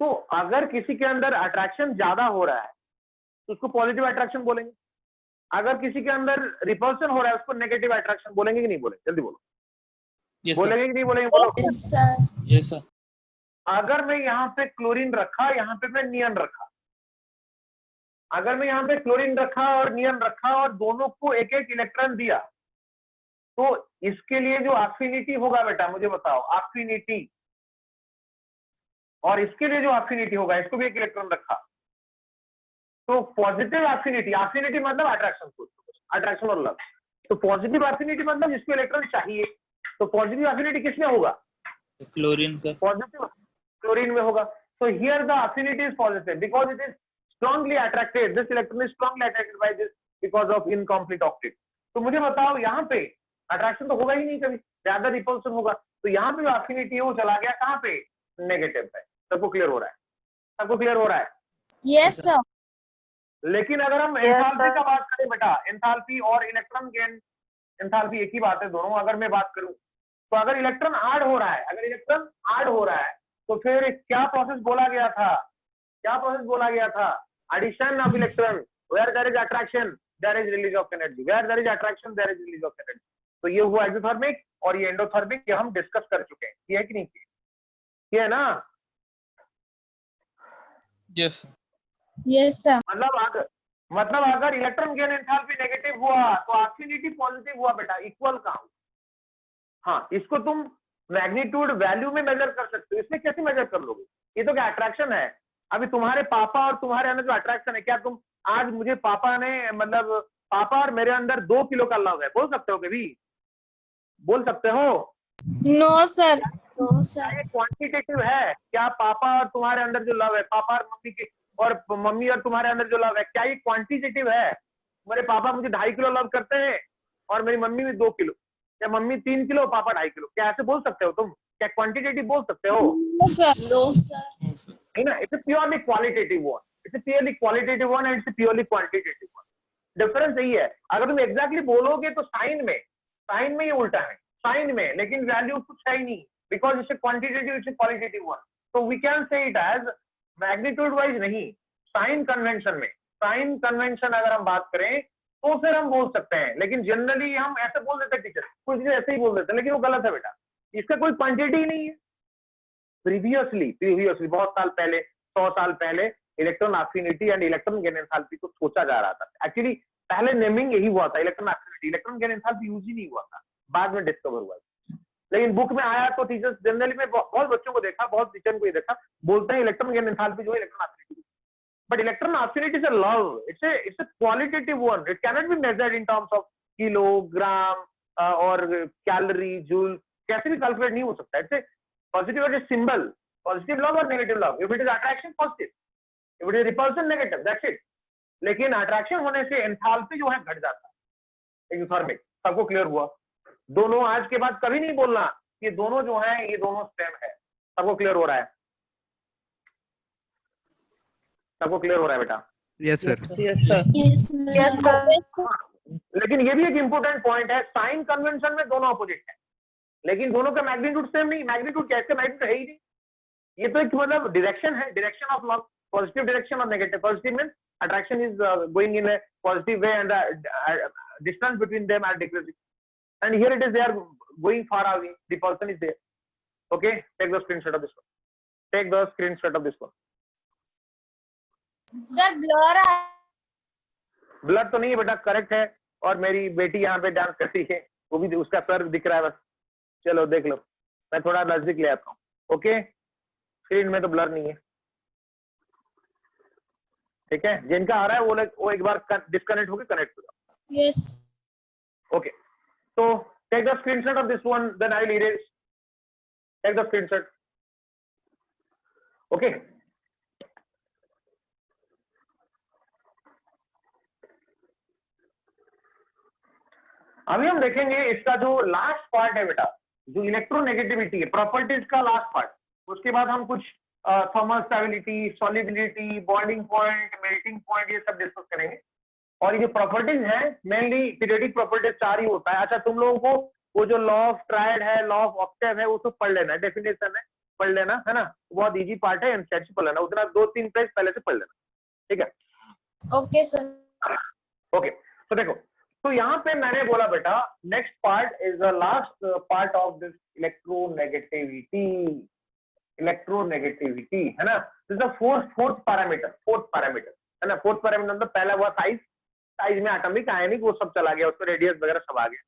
तो अगर किसी के अंदर अट्रैक्शन ज्यादा हो रहा है तो उसको पॉजिटिव अट्रैक्शन बोलेंगे, अगर किसी के अंदर रिपल्शन हो रहा है उसको नेगेटिव अट्रैक्शन बोलेंगे कि नहीं बोलेंगे? जल्दी बोलो, बोलेंगे कि नहीं बोलेंगे? बोलो। Yes sir. अगर मैं यहाँ पे क्लोरीन रखा, यहाँ पे मैं नियन रखा, अगर मैं यहाँ पे क्लोरीन रखा और नियन रखा और दोनों को एक एक इलेक्ट्रॉन दिया, तो इसके लिए जो एफिनिटी होगा बेटा मुझे बताओ, एफिनिटी, और इसके लिए जो एफिनिटी होगा, इसको भी एक इलेक्ट्रॉन रखा, तो पॉजिटिव एफिनिटी, एफिनिटी मतलब अट्रैक्शन, अट्रैक्शन और लव। तो पॉजिटिव एफिनिटी मतलब जिसको इलेक्ट्रॉन चाहिए, तो पॉजिटिव एफिनिटी किसमें होगा? क्लोरीन का। पॉजिटिव क्लोरीन में होगा। So here the affinity is positive because it is strongly attracted. This electron is strongly attracted by this because of incomplete octet. तो मुझे बताओ यहाँ पे अट्रैक्शन तो होगा ही नहीं, कभी ज्यादा रिपल्सन होगा, तो यहाँ पे जो एफिनिटी है वो चला गया कहाँ पे? नेगेटिव पे। सबको क्लियर हो रहा है? सबको क्लियर हो रहा है? Yes sir. लेकिन अगर हम एंथैल्पी का बात करें बेटा, एंथैल्पी और इलेक्ट्रॉन गेन एंथैल्पी एक ही बात है दोनों। अगर मैं बात करूं तो अगर इलेक्ट्रॉन ऐड हो रहा है, अगर इलेक्ट्रॉन ऐड हो रहा है तो फिर क्या प्रोसेस बोला गया था? क्या प्रोसेस बोला गया था? Addition of electron, where there is attraction there is release of energy, where there is attraction there is release of energy. तो ये हुआ एक्सोथर्मिक और ये एंडोथर्मिक, ये हम डिस्कस कर चुके हैं, ये है कि नहीं? ये है ना? Yes yes sir. मतलब अगर इलेक्ट्रॉन गेन एंथैल्पी नेगेटिव हुआ तो एफिनिटी पॉजिटिव हुआ बेटा, इक्वल का। हाँ, इसको तुम मैग्नीट्यूड वैल्यू में मेजर कर सकते हो, इसमें कैसे मेजर कर लोगे? ये तो क्या अट्रैक्शन है? अभी तुम्हारे पापा और तुम्हारे अंदर जो अट्रैक्शन है, क्या तुम आज मुझे पापा ने मतलब पापा और मेरे अंदर 2 किलो का लव है बोल सकते हो? कभी बोल सकते हो? No sir. No sir. Quantitative है क्या? पापा और तुम्हारे अंदर जो लव है, पापा और मम्मी के, और मम्मी और तुम्हारे अंदर जो लव है, क्या ये क्वांटिटेटिव है? मेरे पापा मुझे 2.5 किलो लव करते हैं और मेरी मम्मी भी 2 किलो, या मम्मी 3 किलो पापा 2.5 किलो, क्या ऐसे बोल सकते हो तुम? क्या क्वांटिटेटिव बोल सकते हो? No sir. No sir. है ना? It's purely qualitative one, it's purely qualitative one and it's purely quantitative one. Difference यही है। अगर तुम एग्जैक्टली बोलोगे तो साइन में ये उल्टा है, साइन में, लेकिन वैल्यू कुछ है ही नहीं, because it's quantitative, it's qualitative one. तो we can say it as magnitude wise नहीं, साइन कन्वेंशन में। साइन कन्वेंशन अगर हम बात करें तो फिर हम बोल सकते हैं, लेकिन जनरली हम ऐसे बोल देते हैं, टीचर कुछ भी ऐसे ही बोल देते हैं, लेकिन वो गलत है बेटा, इसका कोई क्वांटिटी ही नहीं है। प्रीवियसली बहुत साल पहले, 100 साल पहले electron affinity and electron gain enthalpy को सोचा जा रहा था। एक्चुअली पहले नेमिंग यही हुआ था, electron affinity, electron gain enthalpy use ही नहीं हुआ था, बाद में डिस्कवर हुआ। लेकिन बुक में आया तो टीचर्स जनरली में बहुत बच्चों को देखा, बहुत टीचर को ये देखा, बोलते हैं इलेक्ट्रॉन गेन एंथैल्पी जो है electron affinity, but electron affinity is a love, it's a qualitative one, it cannot be measured in terms of kilogram और calorie joule, कैसे भी कैलकुलेट नहीं हो सकता। it's a positive or a symbol, positive love or negative love, if it is attraction positive, if it is repulsion negative, that's it। लेकिन attraction होने से enthalpy जो है घट जाता है, एक्सोथर्मिक। सबको क्लियर हुआ? दोनों आज के बाद कभी नहीं बोलना ये दोनों जो है ये दोनों सेम है। सबको क्लियर हो रहा है? सबको क्लियर हो रहा है बेटा? Yes sir. Yes sir. Yes sir. लेकिन ये भी एक इंपॉर्टेंट पॉइंट है, साइन कन्वेंशन में दोनों अपोजिट है, लेकिन दोनों का मैग्नीट्यूड सेम नहीं। मैग्नीट्यूड कैसे? मैग्नीट्यूड है ही नहीं, ये तो एक मतलब डायरेक्शन है, direction of love, positive direction और negative. Positive means attraction is going in a positive way and distance between them are decreasing, and here it is they are going far away, repulsion is there. Okay, take the screenshot of this one, take the screenshot of this one. Sir blur blur तो नहीं है बेटा, correct है। और मेरी बेटी यहाँ पे डांस कर रही है, वो भी उसका सर दिख रहा है बस। चलो देख लो, मैं थोड़ा नजदीक ले आता हूँ। ओके, स्क्रीन में तो ब्लर नहीं है, ठीक है। जिनका आ रहा है वो एक बार डिस्कनेक्ट होकर कनेक्ट हो जाओ। Yes. Okay, so take the screenshot of this one, then I will erase. Take the screenshot. Okay. अभी हम देखेंगे इसका जो लास्ट पार्ट है बेटा, जो इलेक्ट्रोनेगेटिविटी है, प्रॉपर्टीज का लास्ट पार्ट। उसके बाद हम कुछ thermal stability, solubility, boiling point, melting point, ये सब डिस्कस करेंगे। और ये जो प्रॉपर्टीज है मेनली पीरियोडिक प्रॉपर्टीज 4 ही होता है। अच्छा, तुम लोगों को वो जो लॉ ऑफ ट्रायड है, लॉ ऑफ ऑक्टेव है, वो सब पढ़ लेना है, डेफिनेशन है पढ़ लेना, है ना। बहुत इजी पार्ट है, एमसीआर से पढ़ लेना, उतना 2-3 पेज पहले से पढ़ लेना, ठीक है। Okay, sir. ओके, तो देखो, तो यहाँ पे मैंने बोला बेटा next part is the last part of this electronegativity. Electronegativity है ना, दिस द फोर्थ पैरामीटर है ना। फोर्थ पैरामीटर मतलब पहला हुआ साइज में एटॉमिक आयनिक वो सब चला गया, उसमें रेडियस वगैरह सब आ गया।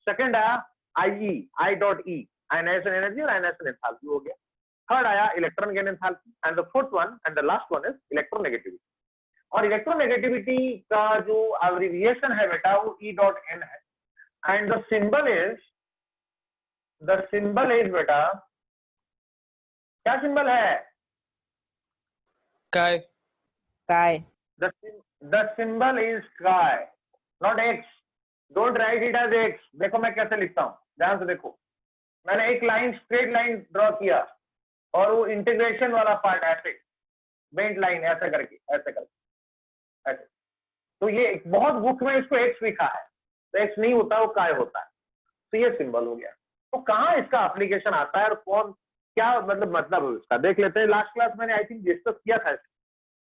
सेकंड आया आई.ई. आयनाइजेशन एनर्जी और आयनाइजेशन एंथैल्पी हो गया। थर्ड आया electron gain enthalpy, and the fourth one and the last one is electronegativity. और इलेक्ट्रोनेगेटिविटी का जो एब्रिविएशन है बेटा वो E.N है, एंड द सिंबल इज बेटा, क्या सिंबल है? Chi. The symbol is chi, not x. Don't write it as x. देखो मैं कैसे लिखता हूँ, ध्यान से देखो। मैंने एक लाइन, स्ट्रेट लाइन ड्रॉ किया और वो इंटीग्रेशन वाला पार्ट ऐसे बेंट लाइन ऐसे करके ऐसे। तो ये बहुत बुक में इसको x लिखा है, तो x नहीं होता, वो काय होता है। तो ये सिंबल हो गया। तो कहाँ इसका एप्लीकेशन आता है और कौन क्या मतलब है इसका, देख लेते हैं। लास्ट क्लास मैंने आई थिंक डिस्कस किया था,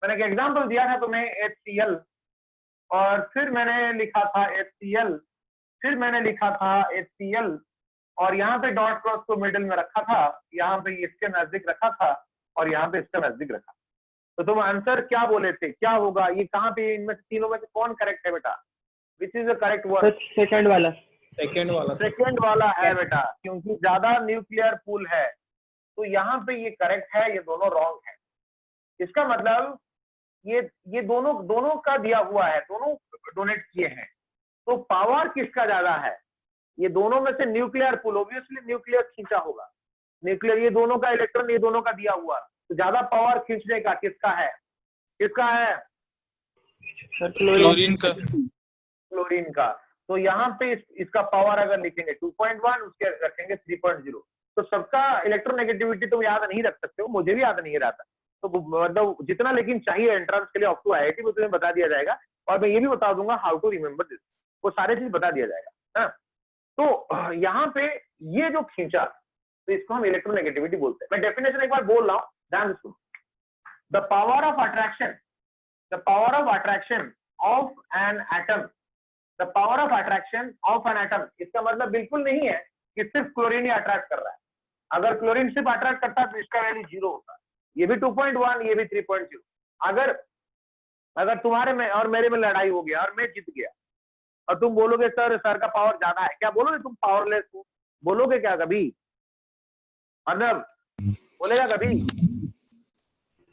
मैंने एक एग्जांपल दिया था तुम्हें HCl, और फिर मैंने लिखा था HCl, फिर मैंने लिखा था HCl, और यहाँ पे डॉट क्रॉस को मिडिल में रखा था, यहाँ पे इसके नजदीक रखा था और यहाँ पे इसके नजदीक रखा। तो तुम आंसर क्या बोले थे, क्या होगा ये, कहाँ पे इनमें से तीनों में से कौन करेक्ट है बेटा? Which is the correct word? Second वाला सेकंड वाला है बेटा, क्योंकि ज्यादा न्यूक्लियर पूल है। तो यहाँ पे ये करेक्ट है, ये दोनों रॉन्ग है। इसका मतलब ये दोनों का दिया हुआ है, दोनों डोनेट किए हैं। तो पावर किसका ज्यादा है? ये दोनों में से न्यूक्लियर पूल, ऑब्वियसली न्यूक्लियर खींचा होगा, न्यूक्लियर, ये दोनों का इलेक्ट्रॉन ये दोनों का दिया हुआ, तो ज्यादा पावर खींचने का किसका है? क्लोरीन का। तो यहाँ पे इसका पावर अगर लिखेंगे 2.1, उसके रखेंगे 3.0। तो सबका इलेक्ट्रोनेगेटिविटी तुम याद नहीं रख सकते हो, मुझे भी याद नहीं रहता। तो मतलब जितना लेकिन चाहिए एंट्रेंस के लिए अप टू IIT में तुम्हें बता दिया जाएगा, और मैं ये भी बता दूंगा हाउ टू रिमेम्बर दिस, वो सारे चीज बता दिया जाएगा, है। तो यहाँ पे ये जो खींचा, तो इसको हम इलेक्ट्रोनेगेटिविटी बोलते हैं। मैं डेफिनेशन एक बार बोल रहा हूँ, ध्यान से सुनो। The power of attraction of an atom, the power of attraction of an atom, इसका मतलब बिल्कुल नहीं है कि सिर्फ क्लोरीन ही अट्रैक्ट कर रहा है। अगर क्लोरीन सिर्फ अट्रैक्ट करता है तो इसका वैल्यू 0 होता। ये भी 2.1, ये भी 3.0। अगर तुम्हारे में और मेरे में लड़ाई हो गया और मैं जीत गया, और तुम बोलोगे सर का पावर ज्यादा है, क्या बोलोगे? तुम पावरलेस हो बोलोगे क्या कभी? मतलब बोलेगा कभी?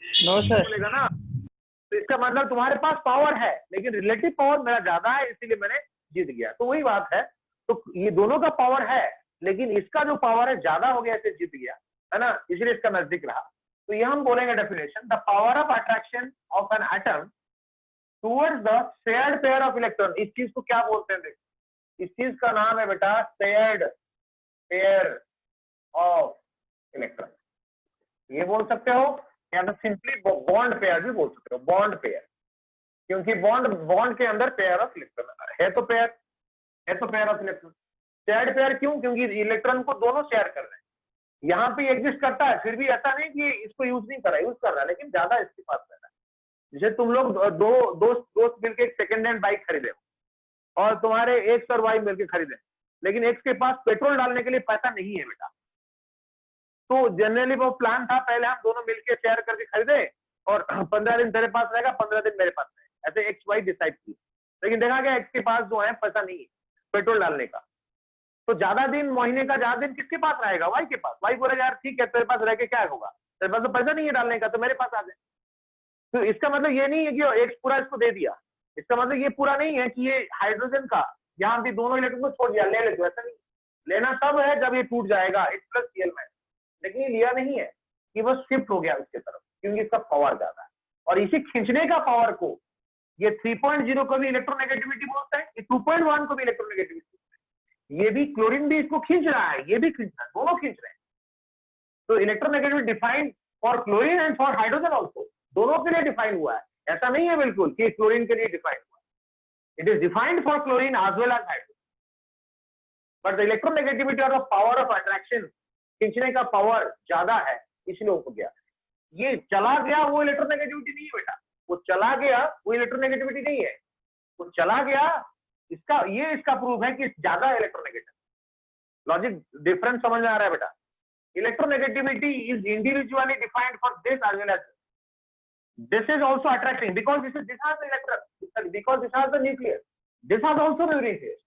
No sir. बोलेगा ना। तो इसका मतलब तुम्हारे पास पावर है, लेकिन रिलेटिव पावर मेरा ज्यादा है, इसीलिए मैंने जीत गया। तो वही बात है। तो ये दोनों का पावर है, लेकिन इसका जो पावर है ज्यादा हो गया, इसे जीत गया, है ना, इसलिए इसका नजदीक रहा। तो ये हम बोलेंगे definition, the power of attraction of an atom towards the shared pair of electron. इस चीज को क्या बोलते हैं? देखो, इस चीज का नाम है बेटा शेयर्ड पेयर ऑफ इलेक्ट्रॉन। ये बोल सकते हो, या तो सिंपली बॉन्ड पेयर भी बोल सकते हो, बॉन्ड पेयर, क्योंकि बॉन्ड के अंदर पेयर ऑफ इलेक्ट्रॉन है, तो pair of electron. Shared pair क्यों? क्योंकि इलेक्ट्रॉन को दोनों शेयर कर रहे हैं। यहाँ पे एग्जिस्ट करता है, फिर भी ऐसा नहीं कि इसको यूज नहीं कर रहा है, यूज कर रहा है, लेकिन ज्यादा इसके पास रहता है। जैसे तुम लोग दोस्त मिलकर एक सेकेंड हैंड बाइक खरीदे और तुम्हारे एक्स और वाई मिलकर खरीदे, लेकिन एक्स के पास पेट्रोल डालने के लिए पैसा नहीं है बेटा। तो जनरली वो प्लान था, पहले हम दोनों मिलकर शेयर करके खरीदे और 15 दिन तेरे पास रहेगा, 15 दिन मेरे पास रहेगा, ऐसे एक्स वाई डिसाइड की। लेकिन देखा गया इसके पास जो है पैसा नहीं है पेट्रोल डालने का। तो ज्यादा दिन, महीने का ज्यादा दिन किसके पास रहेगा? वाई के पास। वाई बोलेगा यार ठीक है तेरे पास रह के क्या होगा, तेरे पास तो पैसा नहीं है डालने का, तो मेरे पास आ जाए। तो इसका मतलब ये नहीं है कि एक पूरा इसको दे दिया, इसका मतलब ये पूरा नहीं है कि ये हाइड्रोजन का यहाँ भी दोनों इलेक्ट्रॉन को छोड़ दिया, ले ले, तो ऐसा नहीं। लेना तब है जब ये टूट जाएगा H प्लस Cl माइनस, लेकिन ये लिया नहीं है, ये बस शिफ्ट हो गया उसके तरफ, क्योंकि इसका पावर ज्यादा है। और इसी खींचने का पावर को ये 3.0 को भी इलेक्ट्रोनेगेटिविटी बोलते हैं, ये 2.1 को भी इलेक्ट्रोनेगेटिविटी बोलते हैं। ये भी क्लोरीन भी इसको खींच रहा है, ये भी खींच रहा है, दोनों खींच रहे हैं। तो electronegativity defined for chlorine and for hydrogen also, दोनों के लिए डिफाइन हुआ है। ऐसा नहीं है बिल्कुल कि क्लोरीन के लिए डिफाइन हुआ है, it is defined for chlorine as well as hydrogen. But the electronegativity और द पावर ऑफ अट्रैक्शन, खींचने का पावर ज्यादा है, इसलिए हो गया। ये चला गया वो इलेक्ट्रोनेगेटिविटी नहीं है बेटा, वो चला गया वो इलेक्ट्रोनेगेटिविटी नहीं है, वो चला गया इसका, ये इसका प्रूफ है कि ज्यादा इलेक्ट्रोनेगेटिव। लॉजिक डिफरेंस समझ में आ रहा है बेटा? Electronegativity is individually defined for this as well as this is also attracting because this has the electron, because this has the nucleus, this has also the nucleus,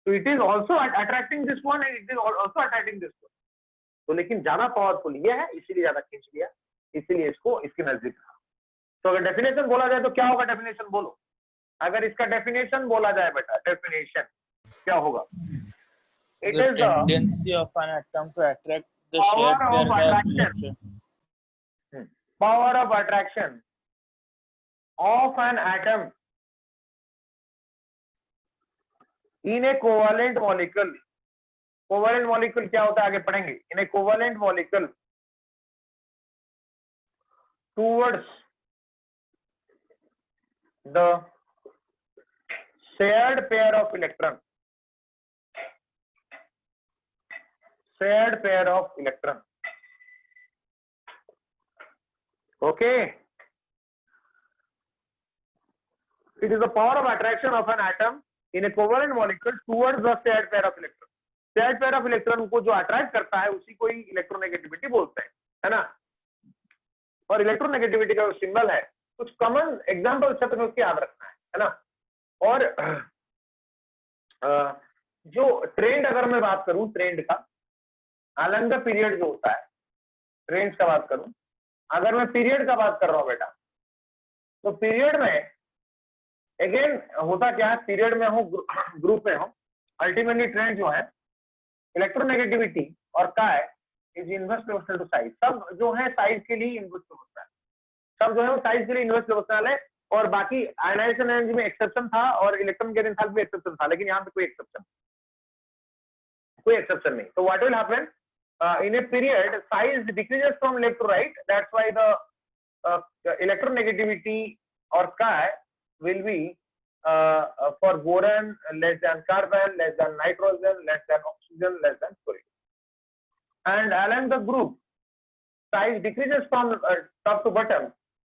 so it is also attracting this one and it is also attracting this one. तो लेकिन ज्यादा powerful ये है, इसीलिए ज्यादा खींच लिया, इसीलिए इसको इसके नजदीक रखा। तो अगर डेफिनेशन बोला जाए तो क्या होगा? डेफिनेशन बोलो, अगर इसका डेफिनेशन बोला जाए बेटा, डेफिनेशन क्या होगा? It The is tendency of an atom to attract the Power shared of pair of attraction. electron. power of attraction of an atom in a covalent molecule. Covalent molecule क्या होता है आगे पढ़ेंगे। In a covalent molecule towards the shared pair of electron, shared pair of electron, okay. It is the power of attraction of an atom in a covalent molecule towards the shared pair of electrons. Shared pair of electron को जो attract करता है उसी को ही electronegativity बोलते हैं, है ना। और इलेक्ट्रोनेगेटिविटी का जो सिंबल है, कुछ कॉमन एग्जांपल से तुम्हें उसके याद रखना है ना। और जो ट्रेंड, अगर मैं बात करूं ट्रेंड का, अलग द पीरियड जो होता है, ट्रेंड्स का बात करूं, अगर मैं पीरियड का बात कर रहा हूं बेटा, तो पीरियड में अगेन होता क्या है, पीरियड में हो, ग्रुप में हो, अल्टीमेटली ट्रेंड जो है इलेक्ट्रोनेगेटिविटी और काय is inverse proportional to size. सब जो है साइज के लिए इनवर्स प्रोपोर्शनल, सब जो है वो साइज के लिए इनवर्स प्रोपोर्शनल है। और बाकी आयनाइजेशन एनर्जी में एक्सेप्शन था और इलेक्ट्रॉन गेन एंथैल्पी में एक्सेप्शन था, लेकिन यहाँ पे कोई एक्सेप्शन नहीं। तो what will happen in a period, size decreases from left to right, that's why the electronegativity और काय will be for boron less than carbon, less than nitrogen, less than oxygen, less than fluorine. And along the group size decreases from top to bottom.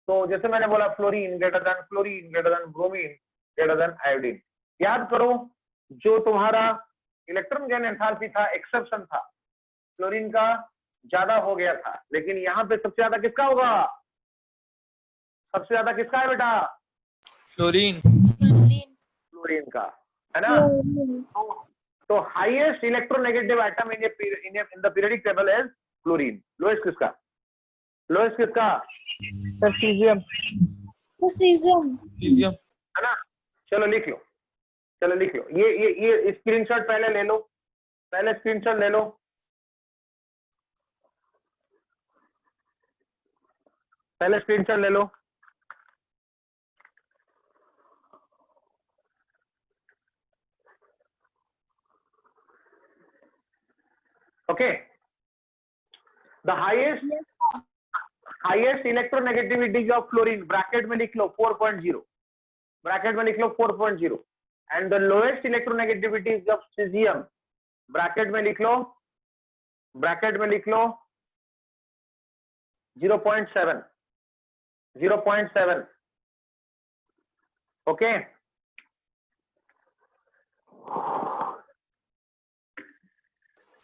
तो जैसे मैंने बोला fluorine greater then fluorine, greater than bromine, greater than iodine. याद करो जो तुम्हारा electron gain enthalpy था, exception था, फ्लोरीन का ज्यादा हो गया था, लेकिन यहाँ पे सबसे ज्यादा किसका होगा? सबसे ज्यादा किसका है बेटा? Fluorine. फ्लोरीन का, है ना। तो highest electronegative atom in the periodic table is fluorine. Lowest किसका? लोएस्ट किसका? सीजियम। Cesium. Cesium. है ना। चलो लिख लो, चलो लिख लो। ये स्क्रीनशॉट पहले ले लो, पहले स्क्रीनशॉट ले लो। पहले स्क्रीनशॉट ले लो। Okay, the highest electronegativity of fluorine, bracket में लिख लो 4.0, ब्रैकेट में लिख लो 4.0, and the lowest electronegativity of cesium, bracket में लिख लो 0.7, 0.7, okay।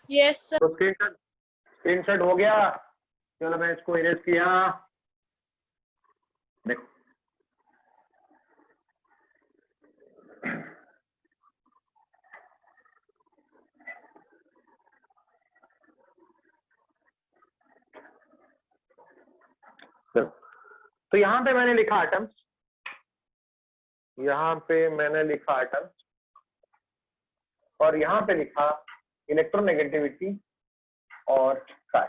Yes, sir. तो स्क्रीनशॉट हो गया। चलो मैं इसको इरेज किया, देखो तो यहाँ पे मैंने लिखा एटम्स, यहाँ पे मैंने लिखा एटम्स, और यहाँ पे लिखा इलेक्ट्रोनेगेटिविटी और साइ।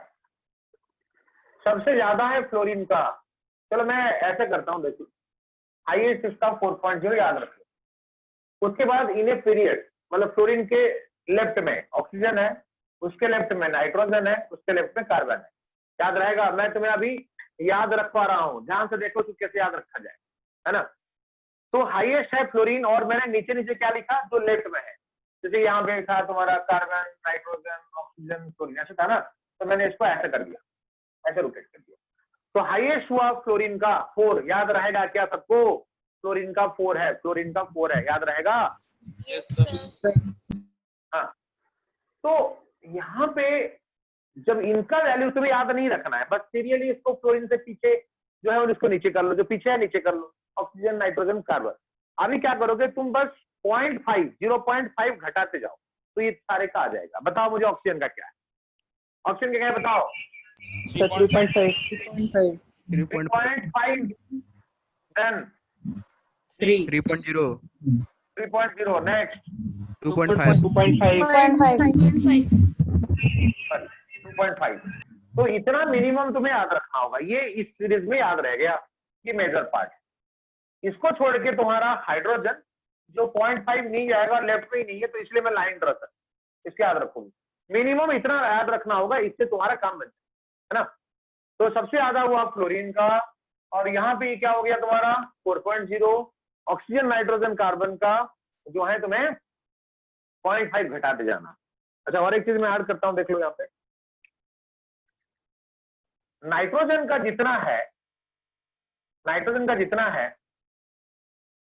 सबसे ज्यादा है फ्लोरीन का। चलो मैं ऐसे करता हूँ, देखिए हाईएस्ट इसका 4.0 याद रखिए। उसके बाद इन ए पीरियड, मतलब फ्लोरीन के लेफ्ट में ऑक्सीजन है, उसके लेफ्ट में नाइट्रोजन है, उसके लेफ्ट में कार्बन है। याद रहेगा, मैं तुम्हें अभी याद रखवा रहा हूँ, ध्यान से देखो तो कैसे याद रखा जाए, है ना। तो हाईएस्ट है फ्लोरीन, और मैंने नीचे नीचे क्या लिखा, जो लेफ्ट में है, जैसे यहाँ पे था तुम्हारा कार्बन, नाइट्रोजन, ऑक्सीजन, फ्लोरीन, ऐसे था ना, तो मैंने इसको ऐसे कर दिया, ऐसे रोटेट कर दिया। तो हाईएस्ट हुआ फ्लोरीन का 4, याद रहेगा क्या सबको? फ्लोरीन का 4 है, फ्लोरीन का 4 है, याद रहेगा। हाँ, तो यहाँ पे जब इनका वैल्यू तुम्हें याद नहीं रखना है, बस सीरियली इसको फ्लोरीन से पीछे जो है उसको नीचे कर लो, जो पीछे है नीचे कर लो, ऑक्सीजन, नाइट्रोजन, कार्बन। अभी क्या करोगे तुम, बस 0.5 घटाते जाओ तो ये सारे का आ जाएगा। बताओ मुझे ऑक्सीजन का क्या है, ऑक्सीजन का क्या है बताओ? 3.5 3.5 देन 3.0 3.0 नेक्स्ट 2.5 2.5। तो इतना मिनिमम तुम्हें याद रखना होगा, ये इस सीरीज में याद रह गया, ये मेजर पार्ट। इसको छोड़ के तुम्हारा हाइड्रोजन जो 0.5 नहीं जाएगा, लेफ्ट में ही नहीं है, तो इसलिए मैं लाइन ड्रॉ कर, इसके याद रखूंगी। मिनिमम इतना याद रखना होगा, इससे तुम्हारा काम बन जाए, है ना। तो सबसे ज्यादा हुआ फ्लोरीन का, और यहाँ पे क्या हो गया तुम्हारा 4.0, ऑक्सीजन, नाइट्रोजन, कार्बन का जो है तुम्हें 0.5 घटाते जाना। अच्छा, और एक चीज मैं ऐड करता हूं, देख लो यहाँ पे, नाइट्रोजन का जितना है, नाइट्रोजन का जितना है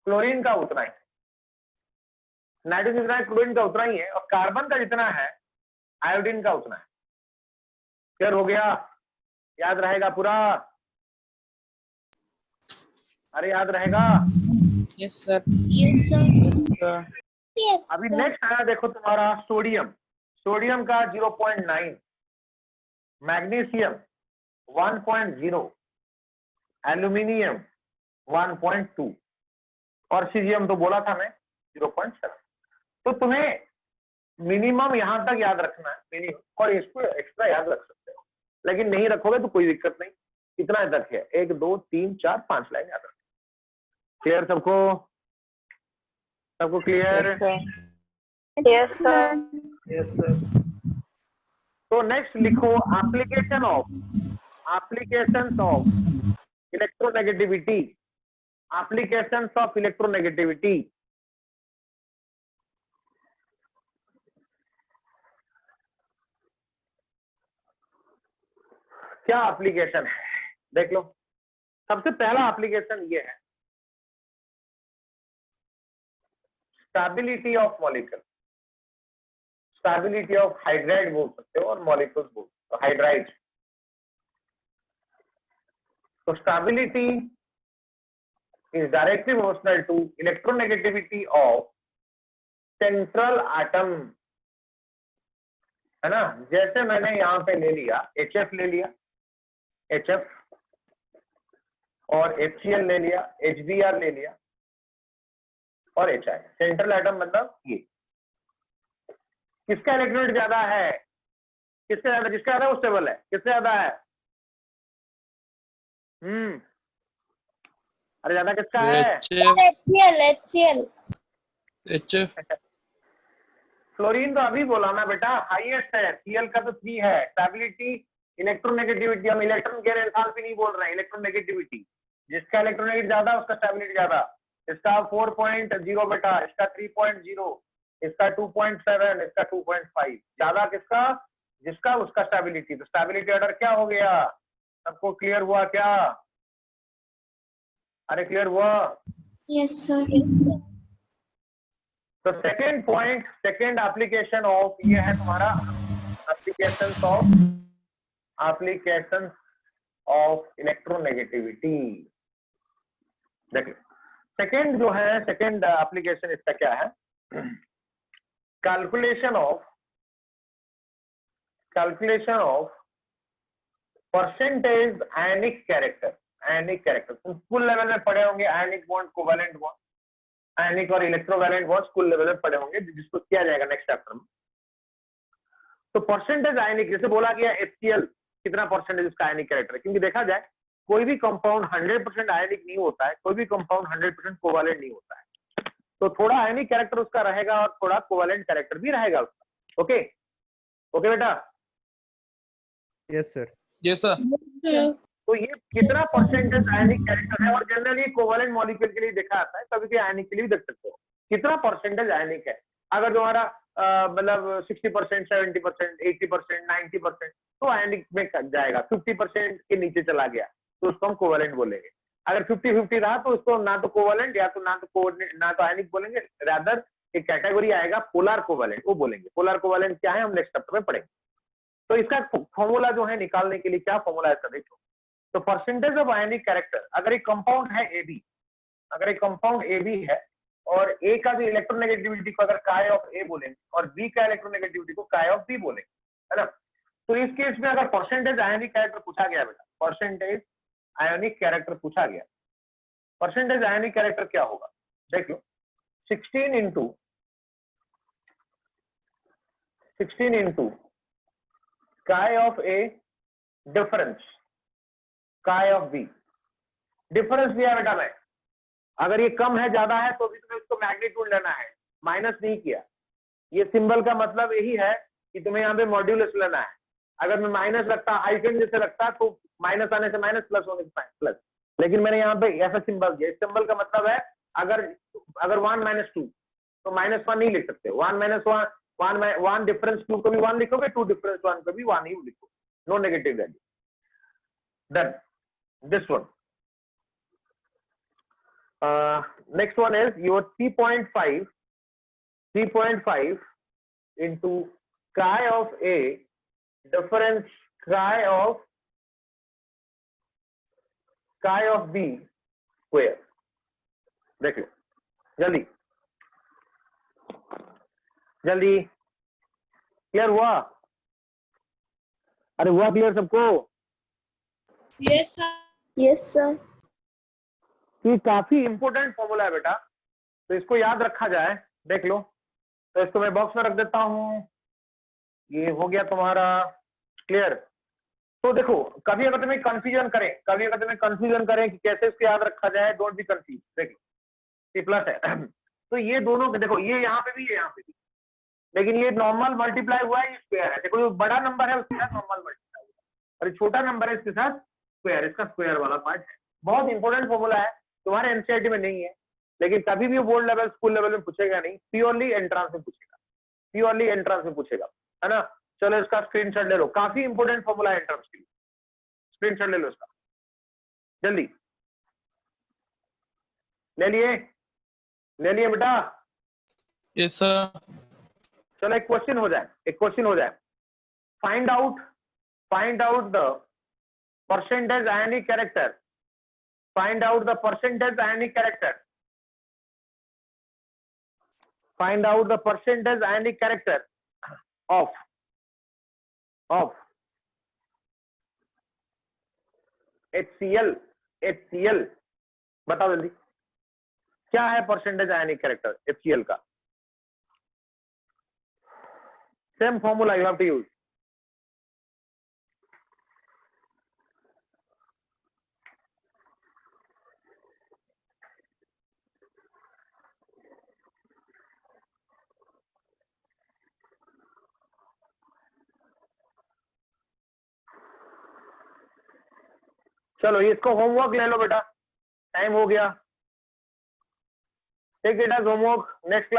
क्लोरीन का उतना ही, नाइट्रोजन जितना है क्लोरीन का उतना ही है, और कार्बन का जितना है आयोडीन का उतना है। क्लियर हो गया? याद रहेगा पूरा? अरे याद रहेगा? Yes, sir. Yes, sir. Yes. अभी नेक्स्ट आया देखो तुम्हारा सोडियम। सोडियम का 0.9, मैग्नीशियम 1.0, एल्यूमिनियम 1.2, और सीजियम तो बोला था मैं 0.7। तो तुम्हें मिनिमम यहां तक याद रखना है, मिनिमम, और इसको एक्स्ट्रा याद रख सकते हो, लेकिन नहीं रखोगे तो कोई दिक्कत नहीं। कितना तक है? 1 2 3 4 5 लाइन याद रखो। क्लियर सबको? सबको clear? Yes, sir. Yes sir. तो नेक्स्ट लिखो application of electronegativity, applications of electronegativity. क्या एप्लीकेशन है देख लो। सबसे पहला एप्लीकेशन ये है stability of molecule, stability of hydride बोल सकते हो और मॉलिक्यूल्स बोल सकते हो, हाइड्राइड। तो stability is directly proportional to electronegativity of central atom, है ना। जैसे मैंने यहाँ पे ले लिया HF ले लिया, HF, और HCl ले लिया, HBr ले लिया, और HI। सेंट्रल एटम मतलब ये। किसका इलेक्ट्रोनेट ज्यादा है? किसका ज्यादा? जिसका ज्यादा वो स्टेबल है। किससे ज्यादा है? अरे ज्यादा किसका है? HCl. HF फ्लोरीन तो अभी बोला ना बेटा, हाईएस्ट है। Cl का तो 3 है। स्टेबिलिटी, इलेक्ट्रोनेगेटिविटी, हम इलेक्ट्रॉन के एंथैल्पी नहीं बोल रहे हैं, इलेक्ट्रोनेगेटिविटी। जिसका इलेक्ट्रोनेगेटिविटी ज्यादा उसका स्टेबिलिटी ज्यादा। इसका 4.0 बेटा, इसका 3.0, इसका 2.7, इसका 2.5। ज्यादा किसका? जिसका उसका स्टेबिलिटी। तो स्टेबिलिटी ऑर्डर क्या हो गया? सबको क्लियर हुआ क्या? अरे क्लियर हुआ? Yes, sir. Yes, sir. तो second point, second application of ये है तुम्हारा एप्लीकेशन ऑफ इलेक्ट्रोनेगेटिविटी। देखो सेकेंड जो है, सेकेंड एप्लीकेशन इसका क्या है? Calculation of percentage ionic character, ionic character तुम स्कूल लेवल में पढ़े होंगे, आयनिक बॉन्ड, कोवैलेंट बॉन्ड, आयनिक और इलेक्ट्रोवैलेंट बॉन्ड स्कूल लेवल में पढ़े होंगे, जिसको किया जाएगा नेक्स्ट चैप्टर में। तो परसेंटेज आयनिक, जैसे बोला गया HCl कितना परसेंटेज उसका आयनिक कैरेक्टर है, क्योंकि देखा जाए कोई भी कंपाउंड 100% आयनिक नहीं होता है, कोई भी कंपाउंड 100% कोवैलेंट नहीं होता है, तो थोड़ा आयनिक कैरेक्टर उसका रहेगा और थोड़ा कोवैलेंट कैरेक्टर भी रहेगा उसका। ओके ओके बेटा, यस सर। Yes, sir. तो ये कितना परसेंटेज आयनिक कैरेक्टर है, और जनरली कोवैलेंट मॉलिक्यूल के लिए देखा जाता है, कभी भी आयनिक के लिए भी देख सकते हो कितना परसेंटेज आयनिक है। अगर तुम्हारा मतलब 60%, 70%, 80%, 90%, तो आयनिक में जाएगा। 50% के नीचे चला गया तो उसको हम कोवैलेंट बोलेंगे। अगर 50-50 रहा तो उसको ना तो कोवैलेंट या तो ना तो आयनिक बोलेंगे, रादर एक कैटेगरी आएगा पोलर कोवैलेंट, वो बोलेंगे। पोलर कोवैलेंट क्या है हम नेक्स्ट चैप्टर में पढ़ेंगे। तो इसका फॉर्मूला जो है निकालने के लिए, क्या फॉर्मूला है इसका देखो। तो परसेंटेज ऑफ आयनिक कैरेक्टर, अगर एक कंपाउंड है AB, अगर एक कंपाउंड AB है और A का भी इलेक्ट्रोनेगेटिविटी को अगर काय ऑफ A बोलेंगे और B का इलेक्ट्रोनेगेटिविटी को काय ऑफ B बोलेंगे, है ना। तो इस केस में अगर परसेंटेज आयनिक कैरेक्टर पूछा गया बेटा, परसेंटेज आयनिक कैरेक्टर पूछा गया, परसेंटेज आयनिक कैरेक्टर क्या होगा देख लो। 16 इंटू काय ऑफ A डिफरेंस काय ऑफ B, डिफरेंस दिया बेटा मैं, अगर ये कम है ज्यादा है तो भी तुम्हें इसको मैग्नीट्यूड लेना है, माइनस नहीं किया। ये सिंबल का मतलब यही है कि तुम्हें यहाँ पे मॉड्यूलस लेना है। अगर मैं माइनस रखता, आइकन जैसे रखता, तो माइनस आने से माइनस, प्लस होने से प्लस, लेकिन मैंने यहाँ पे ऐसा सिंबल दिया। इस सिंबल का मतलब है अगर 1 - 2 तो -1 नहीं लिख सकते। 1 डिफरेंस 2 को भी 1 लिखोगे, 2 डिफरेंस 1 को भी 1 ही लिखोगे, no negative value. Then this one, next one is your 3.5 into chi of A difference chi of B square। देख लो जल्दी जल्दी, क्लियर हुआ? अरे हुआ क्लियर सबको? Yes sir. Yes sir. ये काफी इंपोर्टेंट फॉर्मूला है बेटा, तो इसको याद रखा जाए। देख लो, तो इसको मैं बॉक्स में रख देता हूं। ये हो गया तुम्हारा क्लियर। तो देखो, कभी अगर तुम्हें कंफ्यूजन करें कि कैसे इसको याद रखा जाए, डोंट बी कंफ्यूज। देखो ये प्लस है तो ये दोनों देखो, ये यहाँ पे भी, ये यहाँ पे भी, लेकिन ये नॉर्मल मल्टीप्लाई हुआ है, ये स्क्वायर है। देखो जो बड़ा नंबर है उसके साथ नॉर्मल मल्टीप्लाई हुआ है, और ये छोटा नंबर है इसके साथ स्क्वायर, इसका स्क्वायर वाला पार्ट है। बहुत इंपॉर्टेंट फॉर्मूला है, तुम्हारे एनसीईआरटी में नहीं है, लेकिन कभी भी बोर्ड लेवल, स्कूल लेवल में पूछेगा नहीं, प्योरली एंट्रांस में पूछेगा, है ना। चलो इसका स्क्रीनशॉट ले लो, काफी इंपॉर्टेंट फॉर्मूला है एंट्रांस के लिए, स्क्रीनशॉट ले लो इसका जल्दी। ले लिए बेटा? Yes, sir. चलो एक क्वेश्चन हो जाए, find out the percentage ionic character, find out the percentage ionic character of HCl। बताओ जल्दी, क्या है परसेंटेज आयनिक कैरेक्टर HCl का? Same formula you have to use. चलो इसको होमवर्क ले लो बेटा, टाइम हो गया। Take it as homework, next class